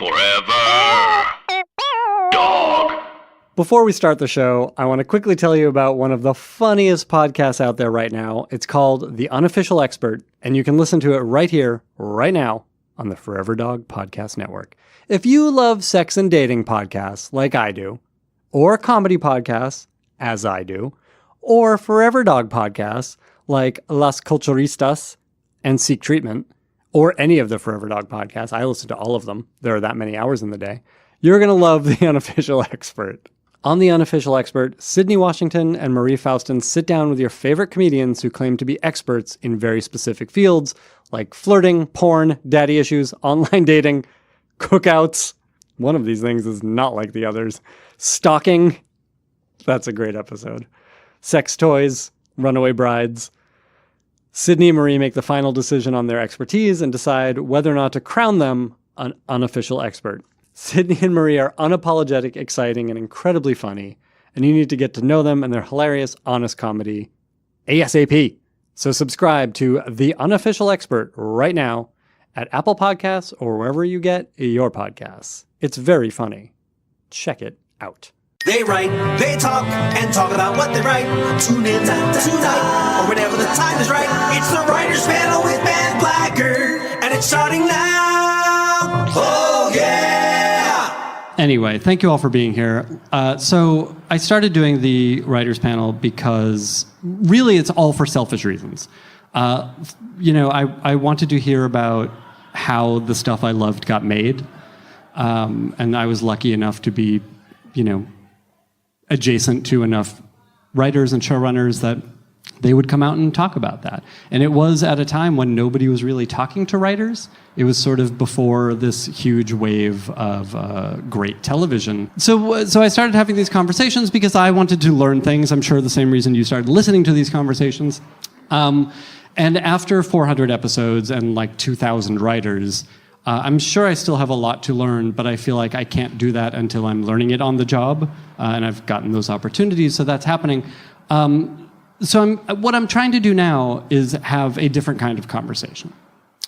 Forever Dog. Before we start the show, I want to quickly tell you about one of the funniest podcasts out there right now. It's called The Unofficial Expert, and you can listen to it right here, right now, on the Forever Dog Podcast Network. If you love sex and dating podcasts like I do, or comedy podcasts, as I do, or Forever Dog podcasts like Las Culturistas and Seek Treatment, or any of the Forever Dog podcasts, I listen to all of them. There are that many hours in the day. You're going to love The Unofficial Expert. On The Unofficial Expert, Sydney Washington and Marie Faustin sit down with your favorite comedians who claim to be experts in very specific fields like flirting, porn, daddy issues, online dating, cookouts. One of these things is not like the others. Stalking. That's a great episode. Sex toys, runaway brides. Sydney and Marie make the final decision on their expertise and decide whether or not to crown them an unofficial expert. Sydney and Marie are unapologetic, exciting, and incredibly funny, and you need to get to know them and their hilarious, honest comedy ASAP. So subscribe to The Unofficial Expert right now at Apple Podcasts or wherever you get your podcasts. It's very funny. Check it out. They write, they talk, and talk about what they write. Tune in tonight, or whenever the time is right. It's the Writers Panel with Ben Blacker, and it's starting now. Oh, yeah! Anyway, thank you all for being here. So I started doing the Writers Panel because really it's all for selfish reasons. I wanted to hear about how the stuff I loved got made. And I was lucky enough to be, adjacent to enough writers and showrunners that they would come out and talk about that. And it was at a time when nobody was really talking to writers. It was sort of before this huge wave of great television. So I started having these conversations because I wanted to learn things. I'm sure the same reason you started listening to these conversations. And after 400 episodes and like 2,000 writers, I'm sure I still have a lot to learn, but I feel like I can't do that until I'm learning it on the job, and I've gotten those opportunities, so that's happening. What I'm trying to do now is have a different kind of conversation.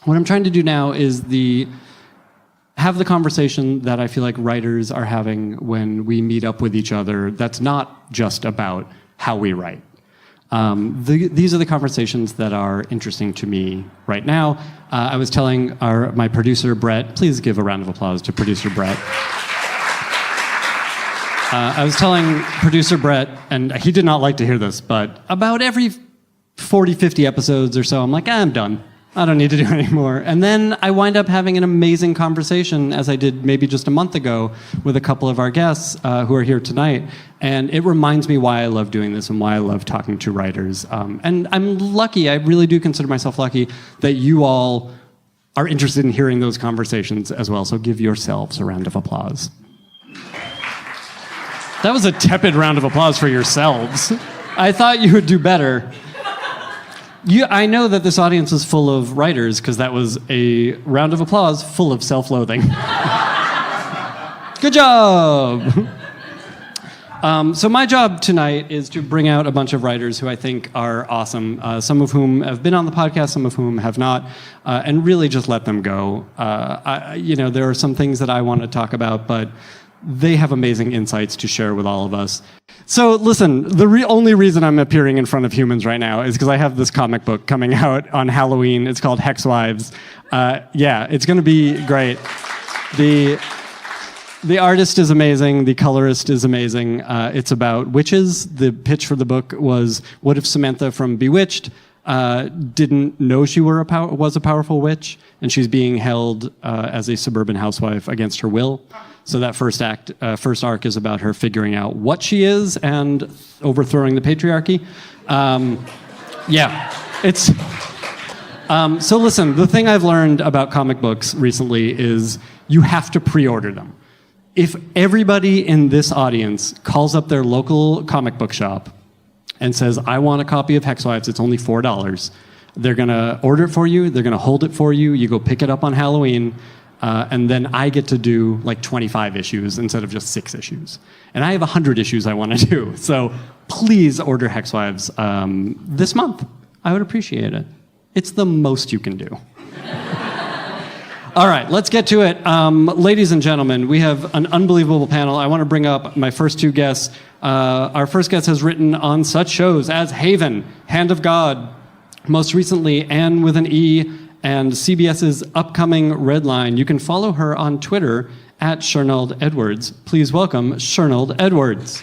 What I'm trying to do now is have the conversation that I feel like writers are having when we meet up with each other that's not just about how we write. These are the conversations that are interesting to me right now. I was telling my producer, Brett, please give a round of applause to producer Brett. I was telling producer Brett, and he did not like to hear this, but about every 40, 50 episodes or so, I'm like, I'm done. I don't need to do it anymore. And then I wind up having an amazing conversation, as I did maybe just a month ago, with a couple of our guests who are here tonight. And it reminds me why I love doing this and why I love talking to writers. And I'm lucky, I really do consider myself lucky, that you all are interested in hearing those conversations as well. So give yourselves a round of applause. That was a tepid round of applause for yourselves. I thought you would do better. I know that this audience is full of writers because that was a round of applause full of self-loathing. Good job! So my job tonight is to bring out a bunch of writers who I think are awesome, some of whom have been on the podcast, some of whom have not, and really just let them go. There are some things that I want to talk about, but they have amazing insights to share with all of us. So listen, the only reason I'm appearing in front of humans right now is because I have this comic book coming out on Halloween. It's called Hex Wives. It's going to be great. The artist is amazing. The colorist is amazing. It's about witches. The pitch for the book was, what if Samantha from Bewitched didn't know she was a powerful witch, and she's being held as a suburban housewife against her will. So that first arc is about her figuring out what she is and overthrowing the patriarchy. So listen, the thing I've learned about comic books recently is you have to pre-order them. If everybody in this audience calls up their local comic book shop and says, I want a copy of Hex Wives, it's only $4, they're going to order it for you, they're going to hold it for you, you go pick it up on Halloween, and then I get to do like 25 issues instead of just 6 issues. And I have 100 issues I want to do. So please order Hex Wives this month. I would appreciate it. It's the most you can do. All right, let's get to it. Ladies and gentlemen, we have an unbelievable panel. I want to bring up my first two guests. Our first guest has written on such shows as Haven, Hand of God, most recently Anne with an E, and CBS's upcoming Red Line. You can follow her on Twitter at Shernold Edwards. Please welcome Shernold Edwards.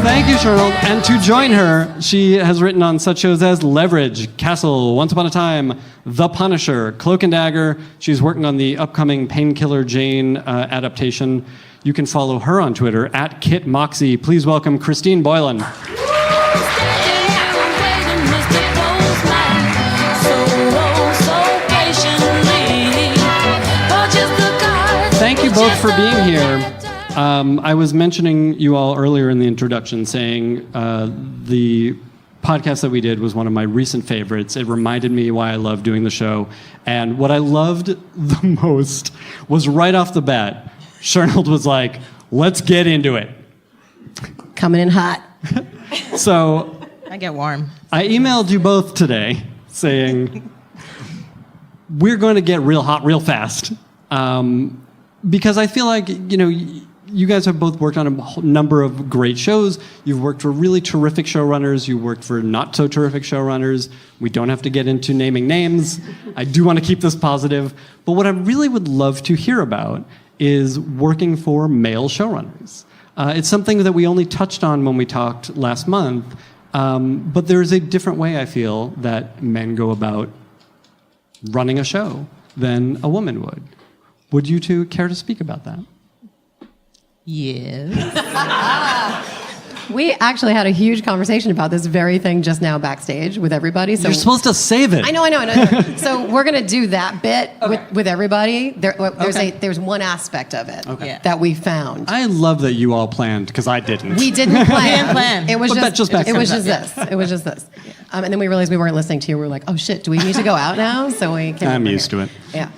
Thank you, Shernold. And to join her, she has written on such shows as Leverage, Castle, Once Upon a Time, The Punisher, Cloak and Dagger. She's working on the upcoming Painkiller Jane adaptation. You can follow her on Twitter at Kit Moxie. Please welcome Christine Boylan. Thank you both for being here. I was mentioning you all earlier in the introduction, saying the podcast that we did was one of my recent favorites. It reminded me why I love doing the show. And what I loved the most was right off the bat, Shernold was like, let's get into it. Coming in hot. So I get warm. I emailed you both today saying, we're going to get real hot real fast. Because I feel like, you guys have both worked on a whole number of great shows. You've worked for really terrific showrunners. You worked for not so terrific showrunners. We don't have to get into naming names. I do want to keep this positive. But what I really would love to hear about is working for male showrunners. It's something that we only touched on when we talked last month. But there's a different way, I feel, that men go about running a show than a woman would. Would you two care to speak about that? Yes. We actually had a huge conversation about this very thing just now backstage with everybody. So you're supposed to save it. I know. So we're going to do that bit with everybody. There's one aspect of it that we found. I love that you all planned, because I didn't. We didn't plan. It was But just this. It was just this. And then we realized we weren't listening to you. We were like, oh shit, do we need to go out now? So we came I'm over used here. to it. Yeah.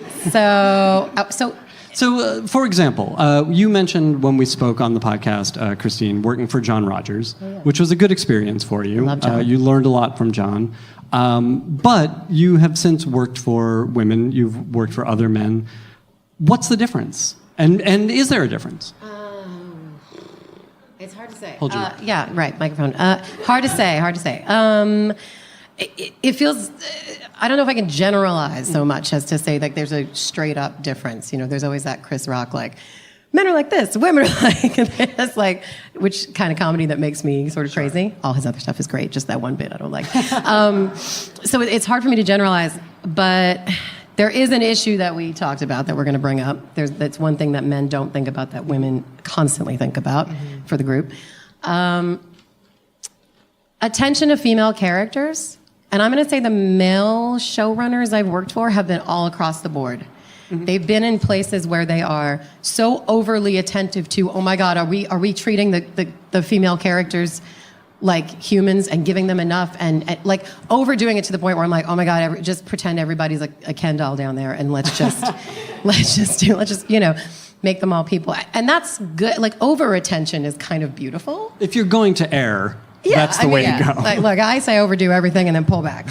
So, for example, you mentioned when we spoke on the podcast, Christine, working for John Rogers, which was a good experience for you. Love John. You learned a lot from John. But you have since worked for women. You've worked for other men. What's the difference? And is there a difference? It's hard to say. Hold your yeah, right, microphone. Hard to say. It feels, I don't know if I can generalize so much as to say like there's a straight up difference. There's always that Chris Rock like, men are like this, women are like this, like, which kind of comedy that makes me sort of crazy. All his other stuff is great, just that one bit I don't like. So it's hard for me to generalize, but there is an issue that we talked about that we're going to bring up. That's one thing that men don't think about that women constantly think about for the group. Attention to female characters. And I'm going to say the male showrunners I've worked for have been all across the board. Mm-hmm. They've been in places where they are so overly attentive to, oh my God, are we treating the female characters like humans and giving them enough and like overdoing it to the point where I'm like, oh my God, just pretend everybody's like a Ken doll down there and let's just make them all people. And that's good. Like over attention is kind of beautiful. If you're going to air, that's the way to go. Like, look, I say overdo everything and then pull back,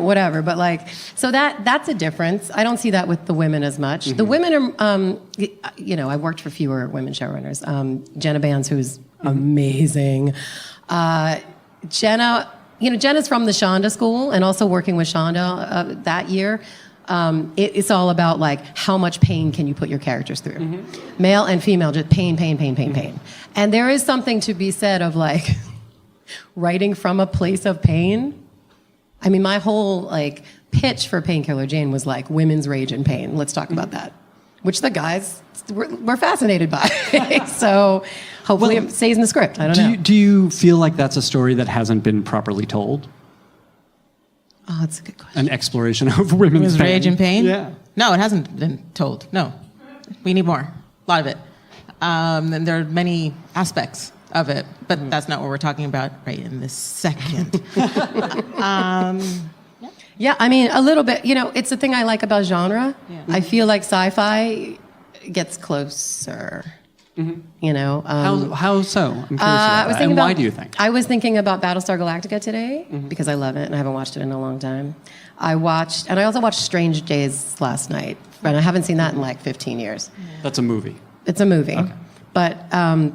whatever. But like, so that's a difference. I don't see that with the women as much. Mm-hmm. The women are, I worked for fewer women showrunners. Jenna Bands, who's amazing. Jenna's from the Shonda School and also working with Shonda that year. It's all about like how much pain can you put your characters through, male and female, just pain. And there is something to be said of like writing from a place of pain. I mean, my whole like pitch for Painkiller Jane was like women's rage and pain. Let's talk about that, which the guys were fascinated by. So hopefully it stays in the script. I don't know. Do you feel like that's a story that hasn't been properly told? Oh, that's a good question. An exploration of women's pain. Rage and pain? Yeah. No, it hasn't been told. No. We need more. A lot of it. And there are many aspects of it, but that's not what we're talking about right in this second. Yeah, I mean, a little bit. It's the thing I like about genre. Yeah. I feel like sci-fi gets closer. You know, How so? I'm curious I about was that. thinking And why about- do you think? I was thinking about Battlestar Galactica today because I love it and I haven't watched it in a long time. I also watched Strange Days last night, and I haven't seen that in like 15 years. That's a movie. It's a movie, but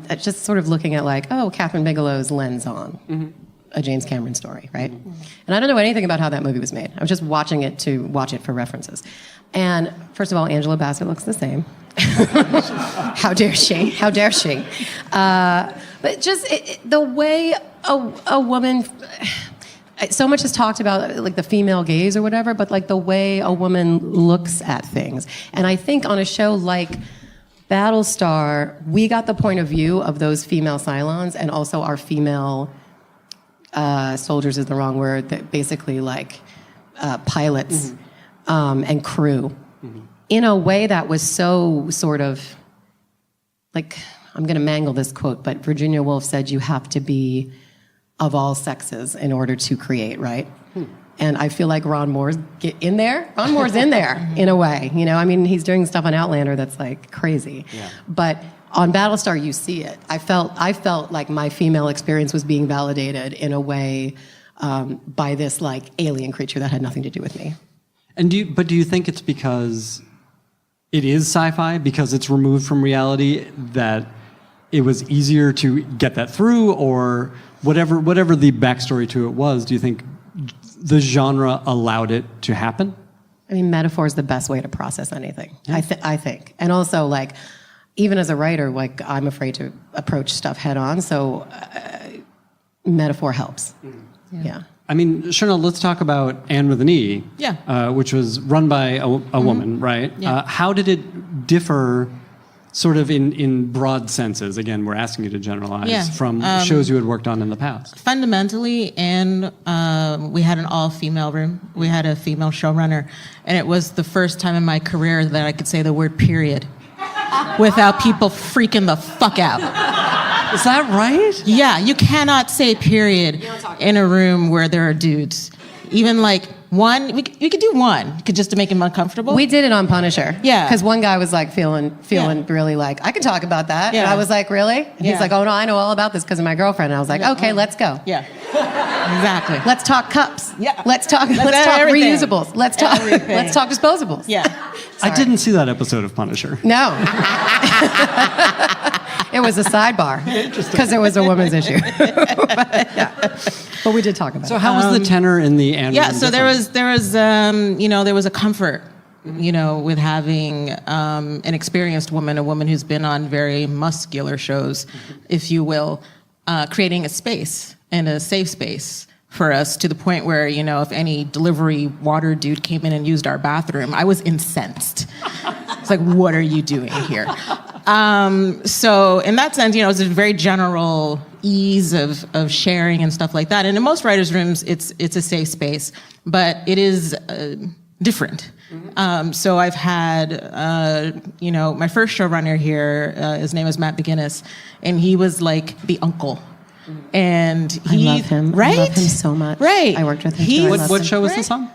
it's just sort of looking at like, Catherine Bigelow's lens on a James Cameron story, right? And I don't know anything about how that movie was made. I was just watching it to watch it for references. And first of all, Angela Bassett looks the same. How dare she? How dare she? But just the way a woman, so much is talked about like the female gaze or whatever, but like the way a woman looks at things. And I think on a show like Battlestar, we got the point of view of those female Cylons and also our female soldiers is the wrong word, that basically like pilots and crew. In a way that was so sort of like, I'm going to mangle this quote, but Virginia Woolf said you have to be of all sexes in order to create, right? And I feel like Ron Moore's in there. Ron Moore's in there in a way, you know. I mean, he's doing stuff on Outlander that's like crazy, but on Battlestar you see it. I felt like my female experience was being validated in a way by this like alien creature that had nothing to do with me. And do you think it's because it is sci-fi, because it's removed from reality, that it was easier to get that through, or whatever the backstory to it was? Do you think the genre allowed it to happen? I mean, metaphor is the best way to process anything. Yeah. I think, and also like, even as a writer, like I'm afraid to approach stuff head on, so metaphor helps. Yeah. I mean, Chanel, let's talk about Anne with an E, which was run by a woman, right? Yeah. How did it differ, sort of in broad senses? Again, we're asking you to generalize from shows you had worked on in the past. Fundamentally, and we had an all-female room. We had a female showrunner, and it was the first time in my career that I could say the word period without people freaking the fuck out. Is that right? Yeah, you cannot say period in a room where there are dudes. Even like one, we could do one, just to make him uncomfortable. We did it on Punisher. Yeah. Because one guy was like feeling really like, I can talk about that. Yeah. And I was like, really? And he's like, oh no, I know all about this because of my girlfriend. And I was like, okay, let's go. Yeah, exactly. Let's talk cups. Yeah. Let's talk everything. reusables. Let's talk disposables. Yeah. I didn't see that episode of Punisher. No. It was a sidebar because it was a woman's issue. But we did talk about it. So how was the tenor in the Anne? Yeah, so there was there was a comfort, with having an experienced woman, a woman who's been on very muscular shows, if you will, creating a space and a safe space for us, to the point where, if any delivery water dude came in and used our bathroom, I was incensed. It's like, what are you doing here? So in that sense, it's a very general ease of sharing and stuff like that. And in most writers' rooms, it's a safe space, but it is different. So I've had, my first showrunner here, his name is Matt McGinnis, and he was like the uncle. And he, I love him. Right? I love him so much. Right. I worked with him. Too. I loved What him. show was this on?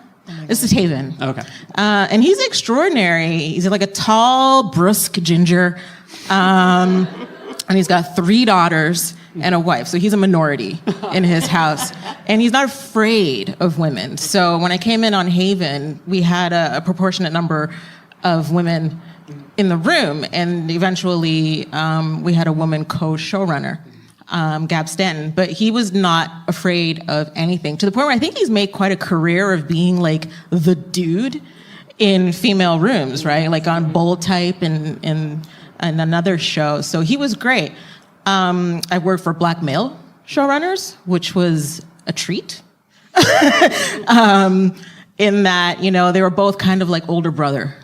This is Haven. Okay. And he's extraordinary. He's like a tall, brusque ginger. And he's got 3 daughters and a wife. So he's a minority in his house. And he's not afraid of women. So when I came in on Haven, we had a proportionate number of women in the room. And eventually we had a woman co-showrunner. Gab Stanton, but he was not afraid of anything, to the point where I think he's made quite a career of being like the dude in female rooms, right? Like on Bold Type and another show. So he was great. I worked for black male showrunners, which was a treat. In that, they were both kind of like older brothers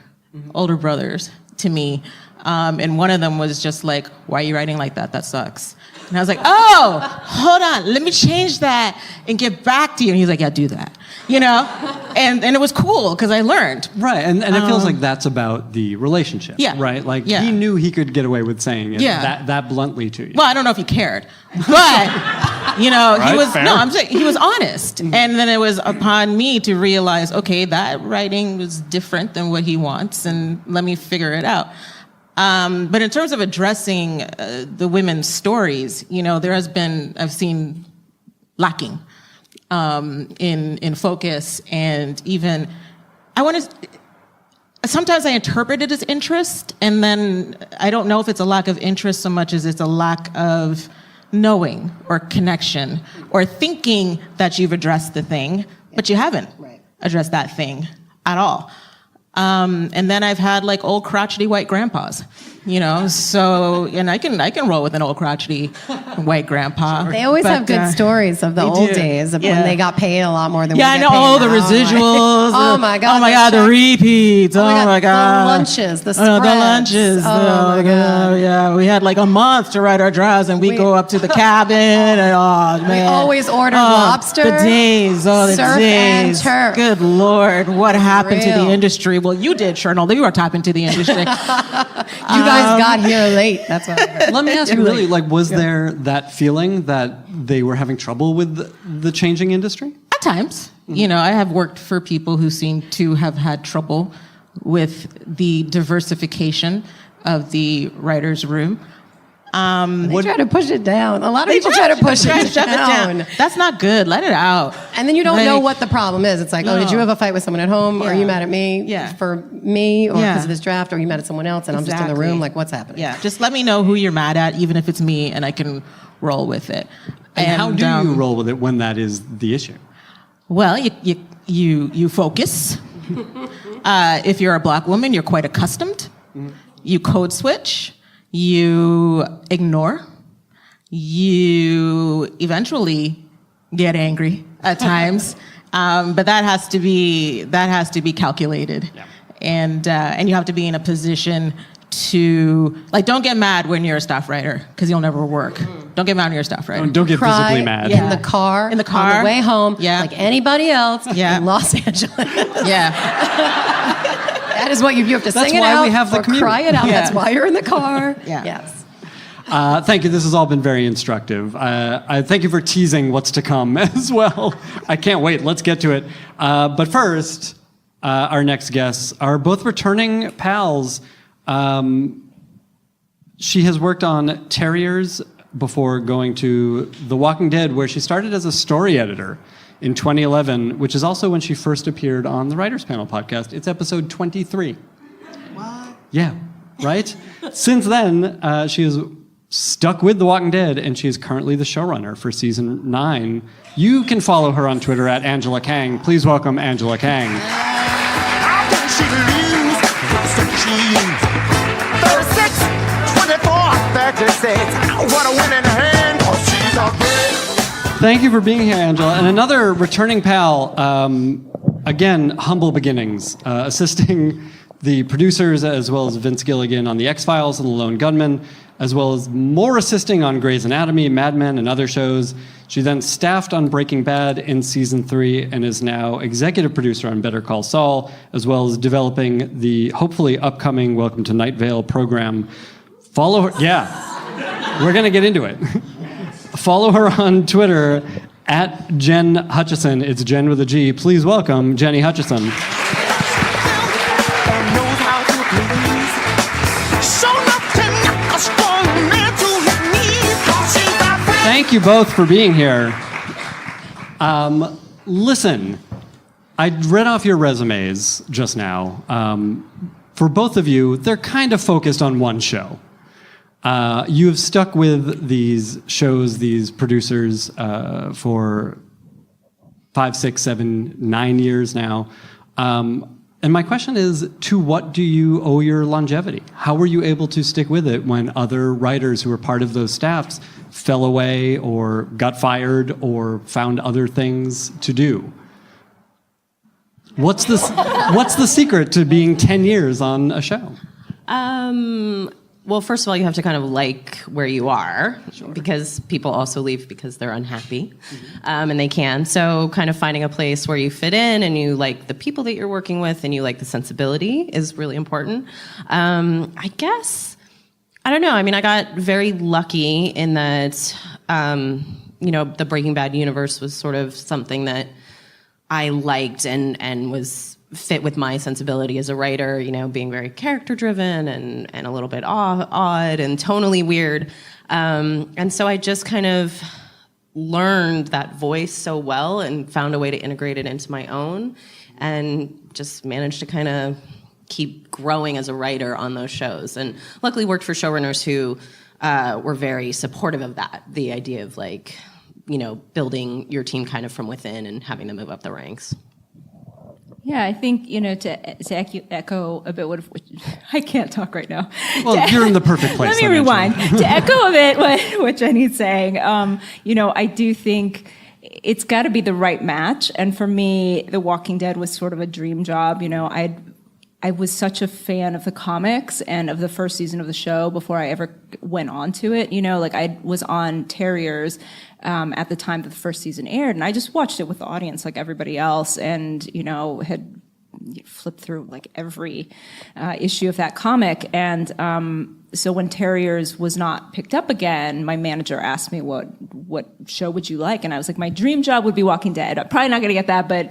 to me. And one of them was just like, why are you writing like that? That sucks. And I was like, oh, hold on, let me change that and get back to you. And he's like, yeah, do that. And it was cool because I learned. Right, and it feels like that's about the relationship. Yeah. Right? Like he knew he could get away with saying it that bluntly to you. Well, I don't know if he cared, but he was fair. I'm saying he was honest. And then it was upon me to realize, okay, that writing was different than what he wants, and let me figure it out. But in terms of addressing the women's stories, there has been, I've seen lacking in focus, and even sometimes I interpret it as interest, and then I don't know if it's a lack of interest so much as it's a lack of knowing or connection or thinking that you've addressed the thing, but you haven't addressed that thing at all. And then I've had like old crotchety white grandpas, so, and I can roll with an old crotchety white grandpa. They always have good stories of the old days of when they got paid a lot more than we I get know, paid all the now. residuals. Oh my God. Oh my God, the repeats. Oh my God. The lunches, the spreads. The lunches. Oh my God. Yeah, we had like a month to write our drafts, and we go up to the cabin, and man. We always ordered lobster. The days, the surf days. and turf. Good Lord, what happened to the Real. industry? Well, you did, Chernobyl. You were tapping to the industry. You guys got here late. That's what I heard. Let me ask you, really, like, was there that feeling that they were having trouble with the changing industry? At times. I have worked for people who seem to have had trouble with the diversification of the writer's room. They try to push it down. A lot of people try to push it down. That's not good. Let it out. And then you don't know what the problem is. It's like, oh, did you have a fight with someone at home? Or are you mad at me for me? Or because of this draft? Or are you mad at someone else? And I'm just in the room like, what's happening? Yeah, just let me know who you're mad at, even if it's me, and I can roll with it. And how do you roll with it when that is the issue? Well, you focus. If you're a Black woman, you're quite accustomed. You code switch. You ignore. You eventually get angry at times, but that has to be calculated, and you have to be in a position to don't get mad when you're a staff writer because you'll never work. Don't get mad when you're a staff writer. Don't get Cry physically mad. in the car on the way home, like anybody else in Los Angeles. That is what you have to sing it out. That's why we have the commute. Cry it out. That's why you're in the car. Yes. Thank you. This has all been very instructive. I thank you for teasing what's to come as well. I can't wait. Let's get to it. But first, our next guests are both returning pals. She has worked on Terriers before going to The Walking Dead, where she started as a story editor in 2011, which is also when she first appeared on the Writers Panel podcast. It's episode 23. What? Yeah, right? Since then, she has stuck with The Walking Dead, and she is currently the showrunner for season 9. You can follow her on Twitter at Angela Kang. Please welcome Angela Kang. How can she lose? 36, 24, 36. What a winning hand. Oh, she's a bitch. Thank you for being here, Angela. And another returning pal, again, humble beginnings, assisting the producers as well as Vince Gilligan on The X-Files and The Lone Gunman, as well as more assisting on Grey's Anatomy, Mad Men, and other shows. She then staffed on Breaking Bad in season 3 and is now executive producer on Better Call Saul, as well as developing the hopefully upcoming Welcome to Night Vale program. Follow her. Yeah, we're going to get into it. Follow her on Twitter at Jen Hutchison. It's Jen with a G. Please welcome Jenny Hutchison. Thank you both for being here. Listen, I read off your resumes just now. For both of you, they're kind of focused on one show. You have stuck with these shows, these producers, for 5, 6, 7, 9 years now. And my question is, to what do you owe your longevity? How were you able to stick with it when other writers who were part of those staffs fell away or got fired or found other things to do? What's the secret to being 10 years on a show? Well, first of all, you have to kind of like where you are, because people also leave because they're unhappy, and they can. So kind of finding a place where you fit in and you like the people that you're working with and you like the sensibility is really important. I guess, I don't know. I mean, I got very lucky in that, the Breaking Bad universe was sort of something that I liked and was fit with my sensibility as a writer, being very character driven and a little bit odd and tonally weird. And so I just kind of learned that voice so well and found a way to integrate it into my own, and just managed to kind of keep growing as a writer on those shows. And luckily worked for showrunners who were very supportive of that, the idea of building your team kind of from within and having them move up the ranks. Yeah, I think, to echo a bit what I can't talk right now. Well, you're in the perfect place. Let me rewind. To echo a bit what Jenny's saying, I do think it's got to be the right match. And for me, The Walking Dead was sort of a dream job. I was such a fan of the comics and of the first season of the show before I ever went on to it. I was on Terriers at the time that the first season aired, and I just watched it with the audience like everybody else, and had flipped through like every issue of that comic. And so when Terriers was not picked up again, my manager asked me, what show would you like? And I was like, my dream job would be Walking Dead. I'm probably not going to get that, but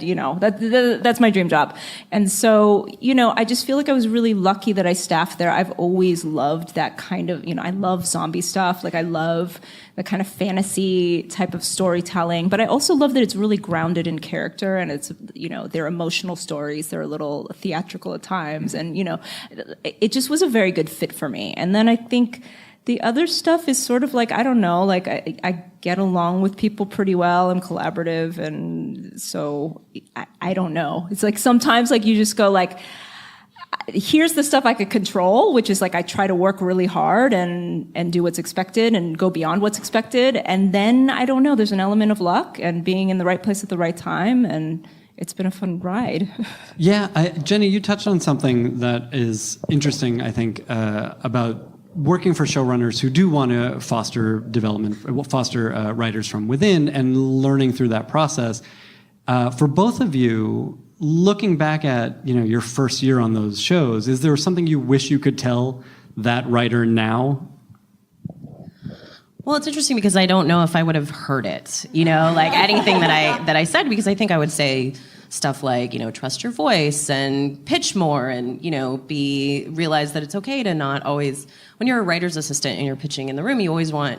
that's my dream job. And so, I just feel like I was really lucky that I staffed there. I've always loved that kind of, I love zombie stuff. Like I love the kind of fantasy type of storytelling, but I also love that it's really grounded in character, and it's, they're emotional stories. They're a little theatrical at times, and, it just was a very good fit for me. And then I think the other stuff is sort of like, I don't know, like I get along with people pretty well. I'm collaborative, and so I don't know. It's like sometimes like you just go like, here's the stuff I could control, which is like I try to work really hard and do what's expected and go beyond what's expected. And then, I don't know, there's an element of luck and being in the right place at the right time, and it's been a fun ride. Yeah, Jenny, you touched on something that is interesting, I think, about working for showrunners who do want to foster writers from within and learning through that process. For both of you, looking back at your first year on those shows, is there something you wish you could tell that writer now? Well, it's interesting because I don't know if I would have heard it, like anything that I said, because I think I would say stuff like, trust your voice and pitch more and, realize that it's okay to not always, when you're a writer's assistant and you're pitching in the room, you always want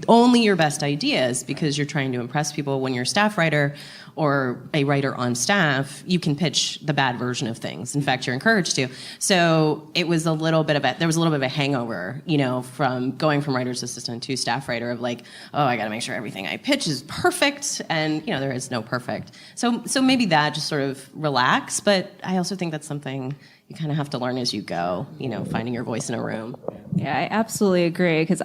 only your best ideas because you're trying to impress people. When you're a staff writer or a writer on staff, you can pitch the bad version of things. In fact, you're encouraged to. So it was there was a little bit of a hangover, from going from writer's assistant to staff writer of like, oh, I got to make sure everything I pitch is perfect. And, there is no perfect. So maybe that just sort of relax. But I also think that's something you kind of have to learn as you go, finding your voice in a room. Yeah, I absolutely agree. Because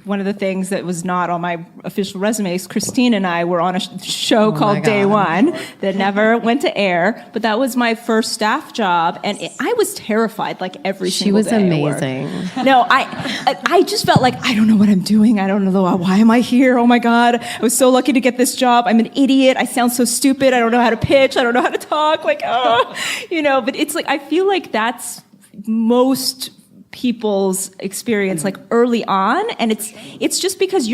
one of the things that was not on my official resume is Christine and I were on a show called Day One that never went to air. But that was my first staff job. And I was terrified like every single day. She was amazing. No, I just felt like, I don't know what I'm doing. I don't know why am I here? Oh my God. I was so lucky to get this job. I'm an idiot. I sound so stupid. I don't know how to pitch. I don't know how to talk. Like, but it's like, I feel like that's most people's experience like early on, and it's just because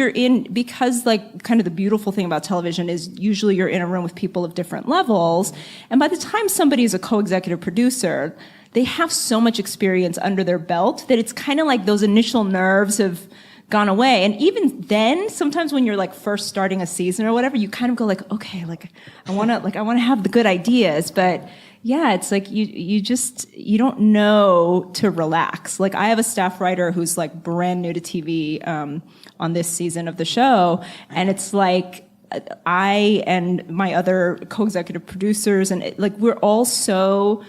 because like kind of the beautiful thing about television is usually you're in a room with people of different levels, and by the time somebody is a co-executive producer, they have so much experience under their belt that it's kind of like those initial nerves have gone away. And even then, sometimes when you're like first starting a season or whatever, you kind of go like, okay, like I want to have the good ideas, but yeah, it's like you don't know to relax. Like I have a staff writer who's like brand new to TV on this season of the show, and it's like I and my other co-executive producers and we're all so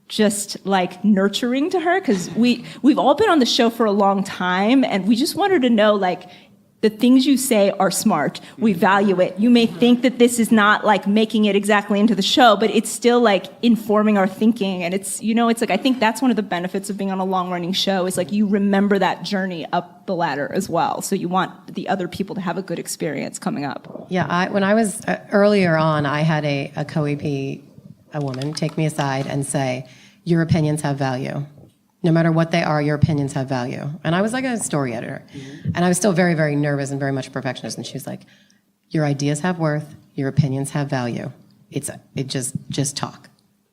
just like nurturing to her because we've all been on the show for a long time, and we just want her to know like the things you say are smart. We value it. You may think that this is not like making it exactly into the show, but it's still like informing our thinking. And it's, it's like, I think that's one of the benefits of being on a long running show is like, you remember that journey up the ladder as well. So you want the other people to have a good experience coming up. Yeah. When I was earlier on, I had a co-EP, a woman, take me aside and say, your opinions have value. No matter what they are, your opinions have value. And I was like a story editor. Mm-hmm. And I was still very, very nervous and very much a perfectionist. And she was like, your ideas have worth. Your opinions have value. It just talk.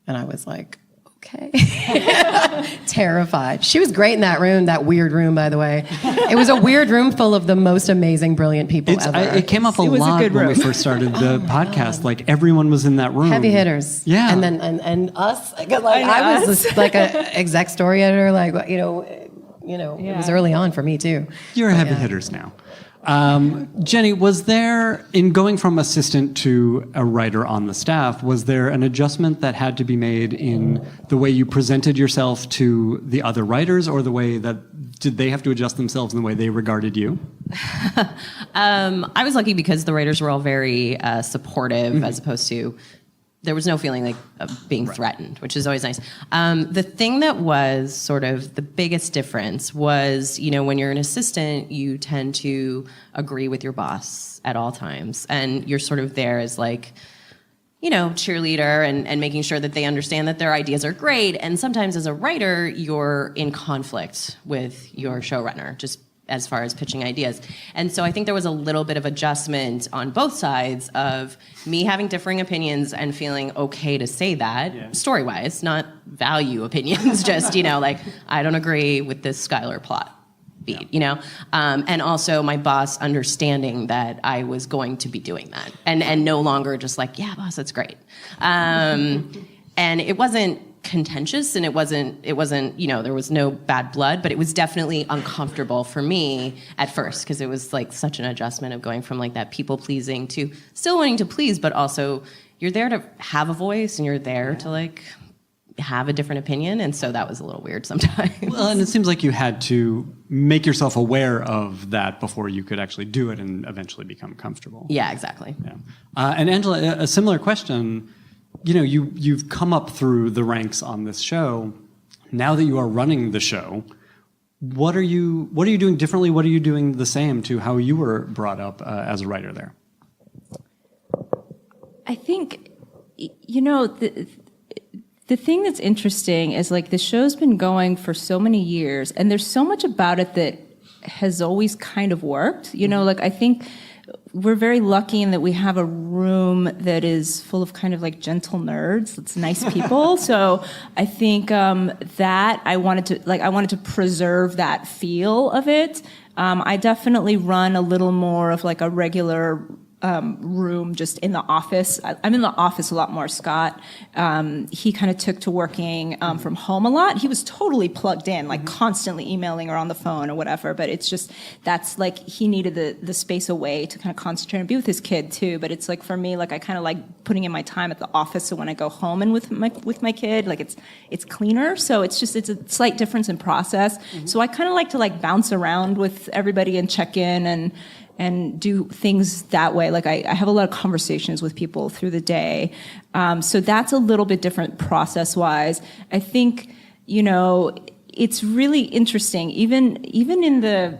And I was like, okay. Terrified. She was great in that room, that weird room, by the way. It was a weird room full of the most amazing, brilliant people ever. It came up a was a lot good when we room. first started the podcast. Like everyone was in that room. Heavy hitters. Yeah. And then and us. I was just like an exec story editor. Like, it was early on for me too. You're heavy hitters now. Jenny, was there, in going from assistant to a writer on the staff, was there an adjustment that had to be made in the way you presented yourself to the other writers, or the way that, did they have to adjust themselves in the way they regarded you? I was lucky because the writers were all very supportive, as opposed to, there was no feeling like of being threatened, which is always nice. The thing that was sort of the biggest difference was, when you're an assistant, you tend to agree with your boss at all times. And you're sort of there as like, cheerleader and making sure that they understand that their ideas are great. And sometimes as a writer, you're in conflict with your showrunner, just as far as pitching ideas. And so I think there was a little bit of adjustment on both sides of me having differing opinions and feeling okay to say that, story-wise, not value opinions, just, like, I don't agree with this Skylar plot beat, and also my boss understanding that I was going to be doing that and no longer just like, yeah, boss, that's great. And it wasn't contentious, and it wasn't there was no bad blood, but it was definitely uncomfortable for me at first, because it was like such an adjustment of going from like that people pleasing to still wanting to please, but also you're there to have a voice and you're there to like have a different opinion. And so that was a little weird sometimes. Well, and it seems like you had to make yourself aware of that before you could actually do it and eventually become comfortable. Yeah, exactly. Yeah. And Angela, a similar question. You've come up through the ranks on this show. Now that you are running the show, what are you doing differently? What are you doing the same to how you were brought up as a writer there? I think, the thing that's interesting is like the show's been going for so many years, and there's so much about it that has always kind of worked. Like I think we're very lucky in that we have a room that is full of kind of like gentle nerds. It's nice people. So I think that I wanted to preserve that feel of it. I definitely run a little more of like a regular room just in the office. I'm in the office a lot more. Scott, he kind of took to working from home a lot. He was totally plugged in, like constantly emailing or on the phone or whatever. But it's just, that's like, he needed the space away to kind of concentrate and be with his kid too. But it's like, for me, like I kind of like putting in my time at the office. So when I go home and with my kid, like it's cleaner. So it's a slight difference in process. So I kind of like to like bounce around with everybody and check in and do things that way. Like I have a lot of conversations with people through the day. So that's a little bit different process-wise. I think, it's really interesting, even in the,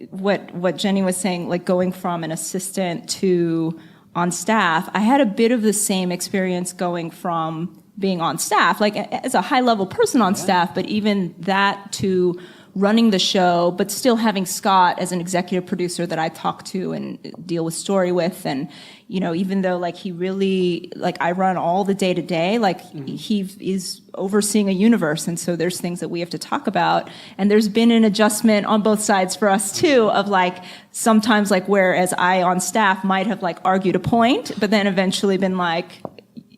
what Jenny was saying, like going from an assistant to on staff, I had a bit of the same experience going from being on staff, like as a high-level person on staff, but even that to running the show, but still having Scott as an executive producer that I talk to and deal with story with. And, even though like he really, like I run all the day to day, like he is overseeing a universe. And so there's things that we have to talk about. And there's been an adjustment on both sides for us too, of like, sometimes like whereas I on staff might have like argued a point, but then eventually been like,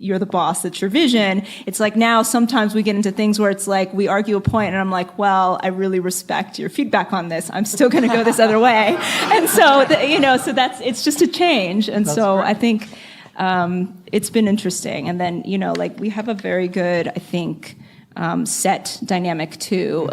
you're the boss, that's your vision. It's like now sometimes we get into things where it's like we argue a point and I'm like, well, I really respect your feedback on this. I'm still going to go this other way. And so, so it's just a change. And that's so great. I think it's been interesting. And then, like we have a very good, I think, set dynamic too,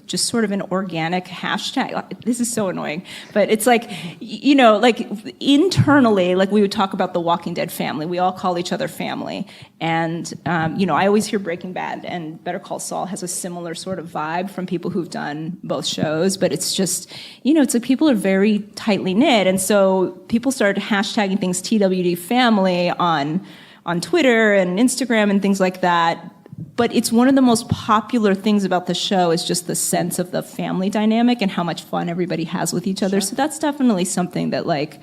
just sort of an organic hashtag. This is so annoying, but it's like, like internally, like we would talk about the Walking Dead family. We all call each other family. And, I always hear Breaking Bad and Better Call Saul has a similar sort of vibe from people who've done both shows, but it's just, it's like people are very tightly knit. And so people started hashtagging things TWD family on Twitter and Instagram and things like that. But it's one of the most popular things about the show is just the sense of the family dynamic and how much fun everybody has with each other. Sure. So that's definitely something that like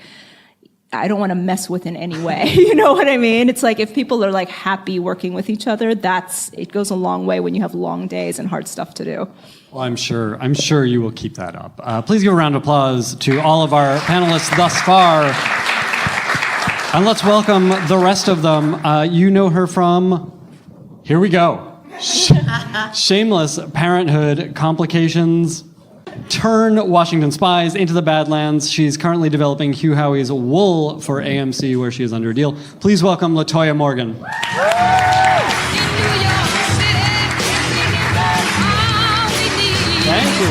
I don't want to mess with in any way. You know what I mean? It's like if people are like happy working with each other, it goes a long way when you have long days and hard stuff to do. Well, I'm sure you will keep that up. Please give a round of applause to all of our panelists thus far. And let's welcome the rest of them. You know her from, here we go, Shameless, Parenthood, Complications, Turn, Washington Spies, Into the Badlands. She's currently developing Hugh Howey's Wool for AMC, where she is under a deal. Please welcome LaToya Morgan. Thank you.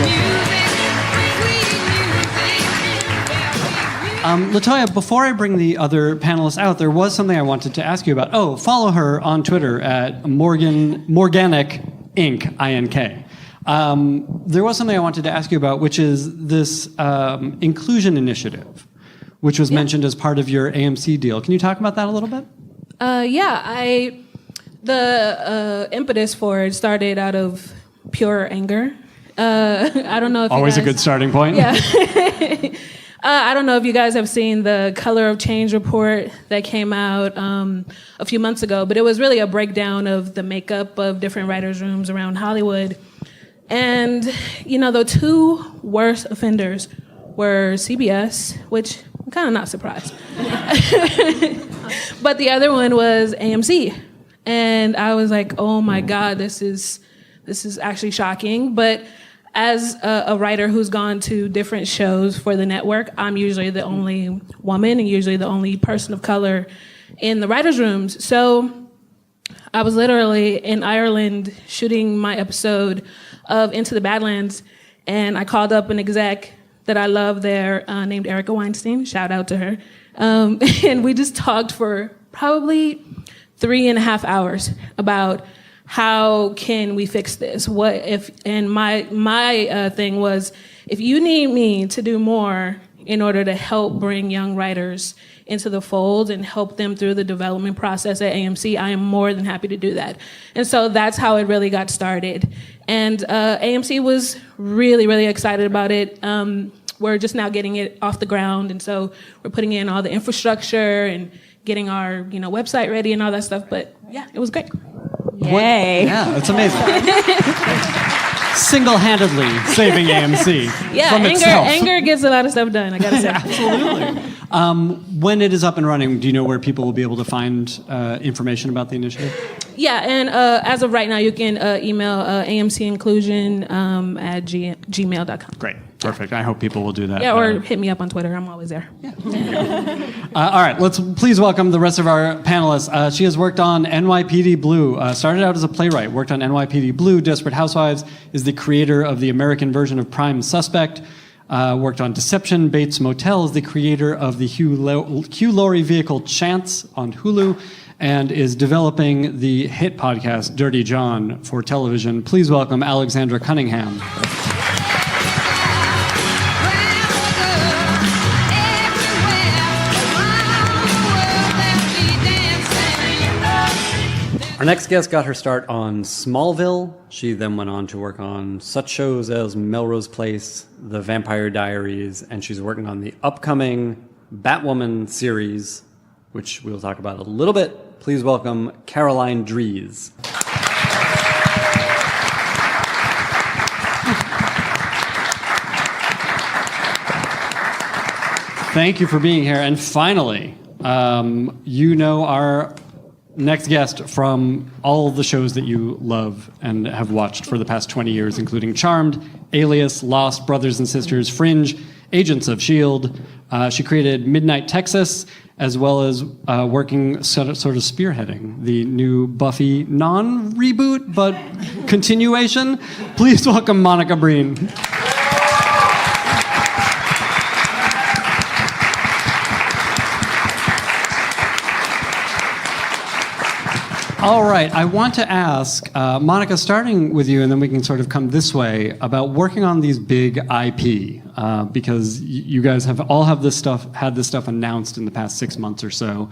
LaToya, before I bring the other panelists out, there was something I wanted to ask you about. Oh, follow her on Twitter at Morganic Inc. I-N-K. There was something I wanted to ask you about, which is this inclusion initiative, which was mentioned as part of your AMC deal. Can you talk about that a little bit? The impetus for it started out of pure anger. I don't know if always you guys, a good starting point. Yeah. I don't know if you guys have seen the Color of Change report that came out a few months ago, but it was really a breakdown of the makeup of different writers' rooms around Hollywood. And, the two worst offenders were CBS, which I'm kind of not surprised. But the other one was AMC. And I was like, oh my God, this is actually shocking. But as a writer who's gone to different shows for the network, I'm usually the only woman and usually the only person of color in the writers' rooms. So I was literally in Ireland shooting my episode of Into the Badlands, and I called up an exec that I love there named Erica Weinstein. Shout out to her. And we just talked for probably 3.5 hours about how can we fix this? What if? And my thing was, if you need me to do more in order to help bring young writers into the fold and help them through the development process at AMC, I am more than happy to do that. And so that's how it really got started. And AMC was really, really excited about it. We're just now getting it off the ground, and so we're putting in all the infrastructure and getting our website ready and all that stuff. But yeah, it was great. Yay. Yeah, it's amazing. Single-handedly saving AMC from itself. Anger gets a lot of stuff done, I gotta say. Absolutely. When it is up and running, do you know where people will be able to find information about the initiative? Yeah, and as of right now, you can email amcinclusion at gmail.com. Great. Perfect. I hope people will do that. Yeah, or hit me up on Twitter. I'm always there. Yeah. All right, let's please welcome the rest of our panelists. She has worked on NYPD Blue, started out as a playwright, worked on NYPD Blue, Desperate Housewives, is the creator of the American version of Prime Suspect, worked on Deception, Bates Motel, is the creator of the Hugh Laurie vehicle Chance on Hulu, and is developing the hit podcast Dirty John for television. Please welcome Alexandra Cunningham. Our next guest got her start on Smallville. She then went on to work on such shows as Melrose Place, The Vampire Diaries, and she's working on the upcoming Batwoman series, which we'll talk about a little bit. Please welcome Caroline Dries. Thank you for being here. And finally, our next guest from all the shows that you love and have watched for the past 20 years, including Charmed, Alias, Lost, Brothers and Sisters, Fringe, Agents of S.H.I.E.L.D. She created Midnight Texas, as well as working sort of spearheading the new Buffy non-reboot, but continuation. Please welcome Monica Breen. All right, I want to ask, Monica, starting with you, and then we can sort of come this way, about working on these big IP, because you guys have had this stuff announced in the past 6 months or so.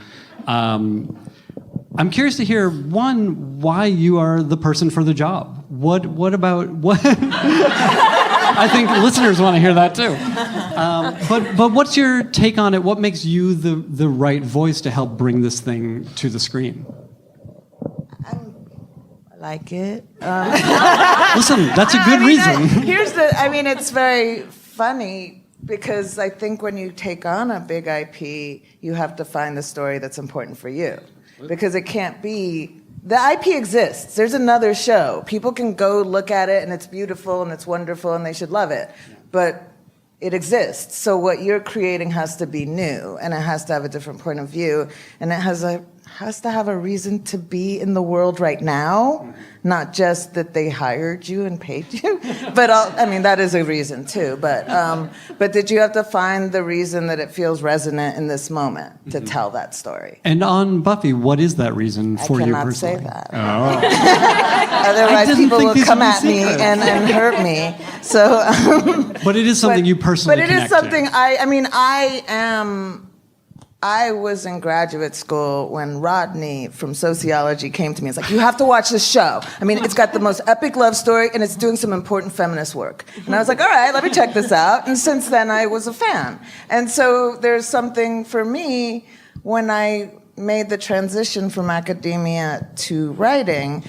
I'm curious to hear, one, why you are the person for the job. What? I think listeners want to hear that too. But what's your take on it? What makes you the right voice to help bring this thing to the screen? I like it. Listen, that's a good reason. It's very funny because I think when you take on a big IP, you have to find the story that's important for you. Because it can't be, the IP exists. There's another show. People can go look at it and it's beautiful and it's wonderful and they should love it. But it exists. So what you're creating has to be new and it has to have a different point of view and it has to have a reason to be in the world right now, not just that they hired you and paid you. But that is a reason too. But did you have to find the reason that it feels resonant in this moment to tell that story? And on Buffy, what is that reason for you personally? I cannot say that. Oh. Otherwise, people will come at me and hurt me. So. But it is something you personally connect to. But it is something I was in graduate school when Rodney from sociology came to me. It's like, you have to watch this show. It's got the most epic love story and it's doing some important feminist work. And I was like, all right, let me check this out. And since then I was a fan. And so there's something for me when I made the transition from academia to writing.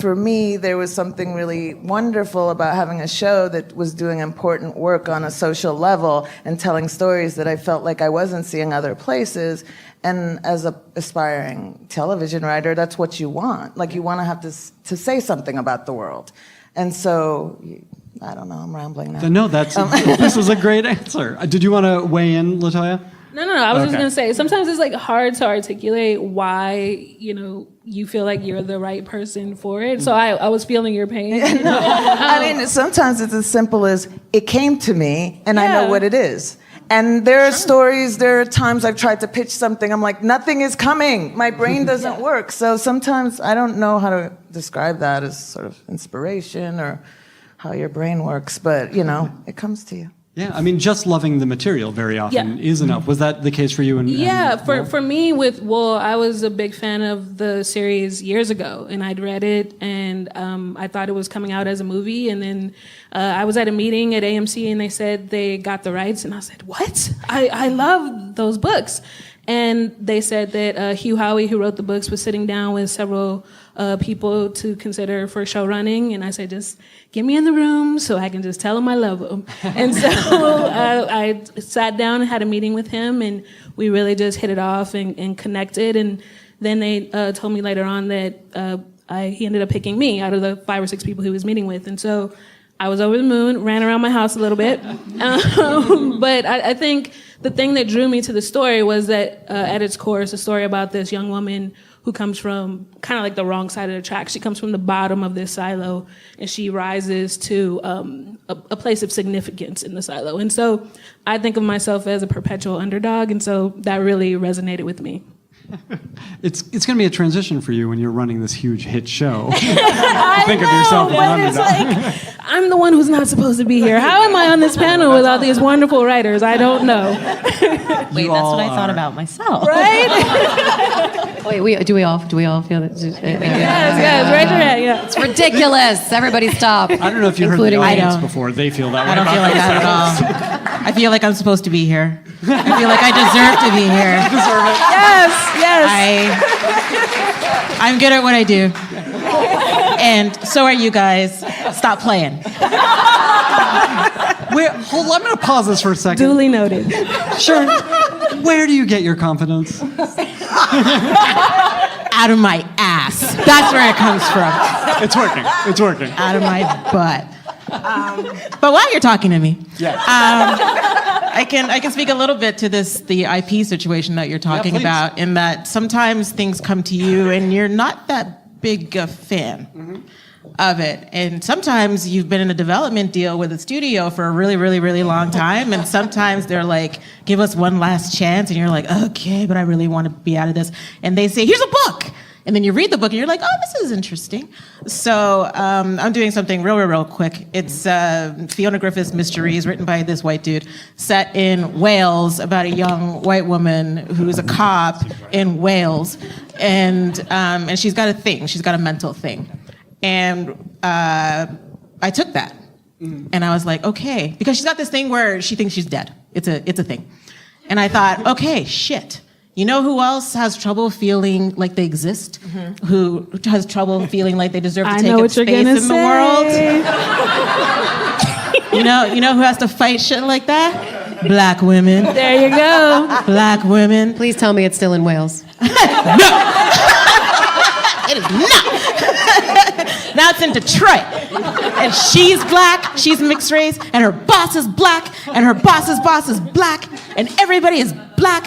For me, there was something really wonderful about having a show that was doing important work on a social level and telling stories that I felt like I wasn't seeing other places. And as an aspiring television writer, that's what you want. Like, you want to have to say something about the world. And so, I don't know, I'm rambling now. No, this is a great answer. Did you want to weigh in, LaToya? No. I was just going to say, sometimes it's hard to articulate why, you feel like you're the right person for it. So I was feeling your pain. Sometimes it's as simple as it came to me and I know what it is. And there are stories, there are times I've tried to pitch something, I'm like, nothing is coming. My brain doesn't work. So sometimes I don't know how to describe that as sort of inspiration or how your brain works, but it comes to you. Yeah, just loving the material very often is enough. Was that the case for you? For me with Wool, I was a big fan of the series years ago, and I'd read it, and I thought it was coming out as a movie, and then I was at a meeting at AMC, and they said they got the rights, and I said, what? I love those books. And they said that Hugh Howey, who wrote the books, was sitting down with several people to consider for show running. And I said, just get me in the room so I can just tell him I love him. And so I sat down and had a meeting with him, and we really just hit it off and connected. And then they told me later on that he ended up picking me out of the 5 or 6 people he was meeting with. And so I was over the moon, ran around my house a little bit. But I think the thing that drew me to the story was that at its core, it's a story about this young woman who comes from kind of like the wrong side of the track. She comes from the bottom of this silo, and she rises to a place of significance in the silo. And so I think of myself as a perpetual underdog, and so that really resonated with me. It's going to be a transition for you when you're running this huge hit show. Think of yourself as an underdog. I'm the one who's not supposed to be here. How am I on this panel with all these wonderful writers? I don't know. Wait, that's what I thought about myself. Right? Wait, do we all feel that? Yes, raise your hand. Yeah. It's ridiculous. Everybody stop. I don't know if you heard the audience before. They feel that way. I don't feel like that at all. I feel like I'm supposed to be here. I feel like I deserve to be here. You deserve it. Yes. I'm good at what I do. And so are you guys. Stop playing. Wait, hold on. I'm going to pause this for a second. Duly noted. Sure. Where do you get your confidence? Out of my ass. That's where it comes from. It's working. It's working. Out of my butt. But while you're talking to me, I can speak a little bit to the IP situation that you're talking about, in that sometimes things come to you and you're not that big a fan of it. And sometimes you've been in a development deal with a studio for a really, really, really long time, and sometimes they're like, give us one last chance, and you're like, okay, but I really want to be out of this. And they say, here's a book. And then you read the book and you're like, oh, this is interesting. So I'm doing something real quick. It's Fiona Griffith's Mysteries, written by this white dude, set in Wales, about a young white woman who's a cop in Wales. And she's got a thing. She's got a mental thing. And I took that. And I was like, okay. Because she's got this thing where she thinks she's dead. It's a thing. And I thought, okay, shit. You know who else has trouble feeling like they exist? Who has trouble feeling like they deserve to take up space in the world? You know who has to fight shit like that? Black women. There you go. Black women. Please tell me it's still in Wales. It is not. Now it's in Detroit. And she's black, she's mixed race, and her boss is black, and her boss's boss is black, and everybody is black.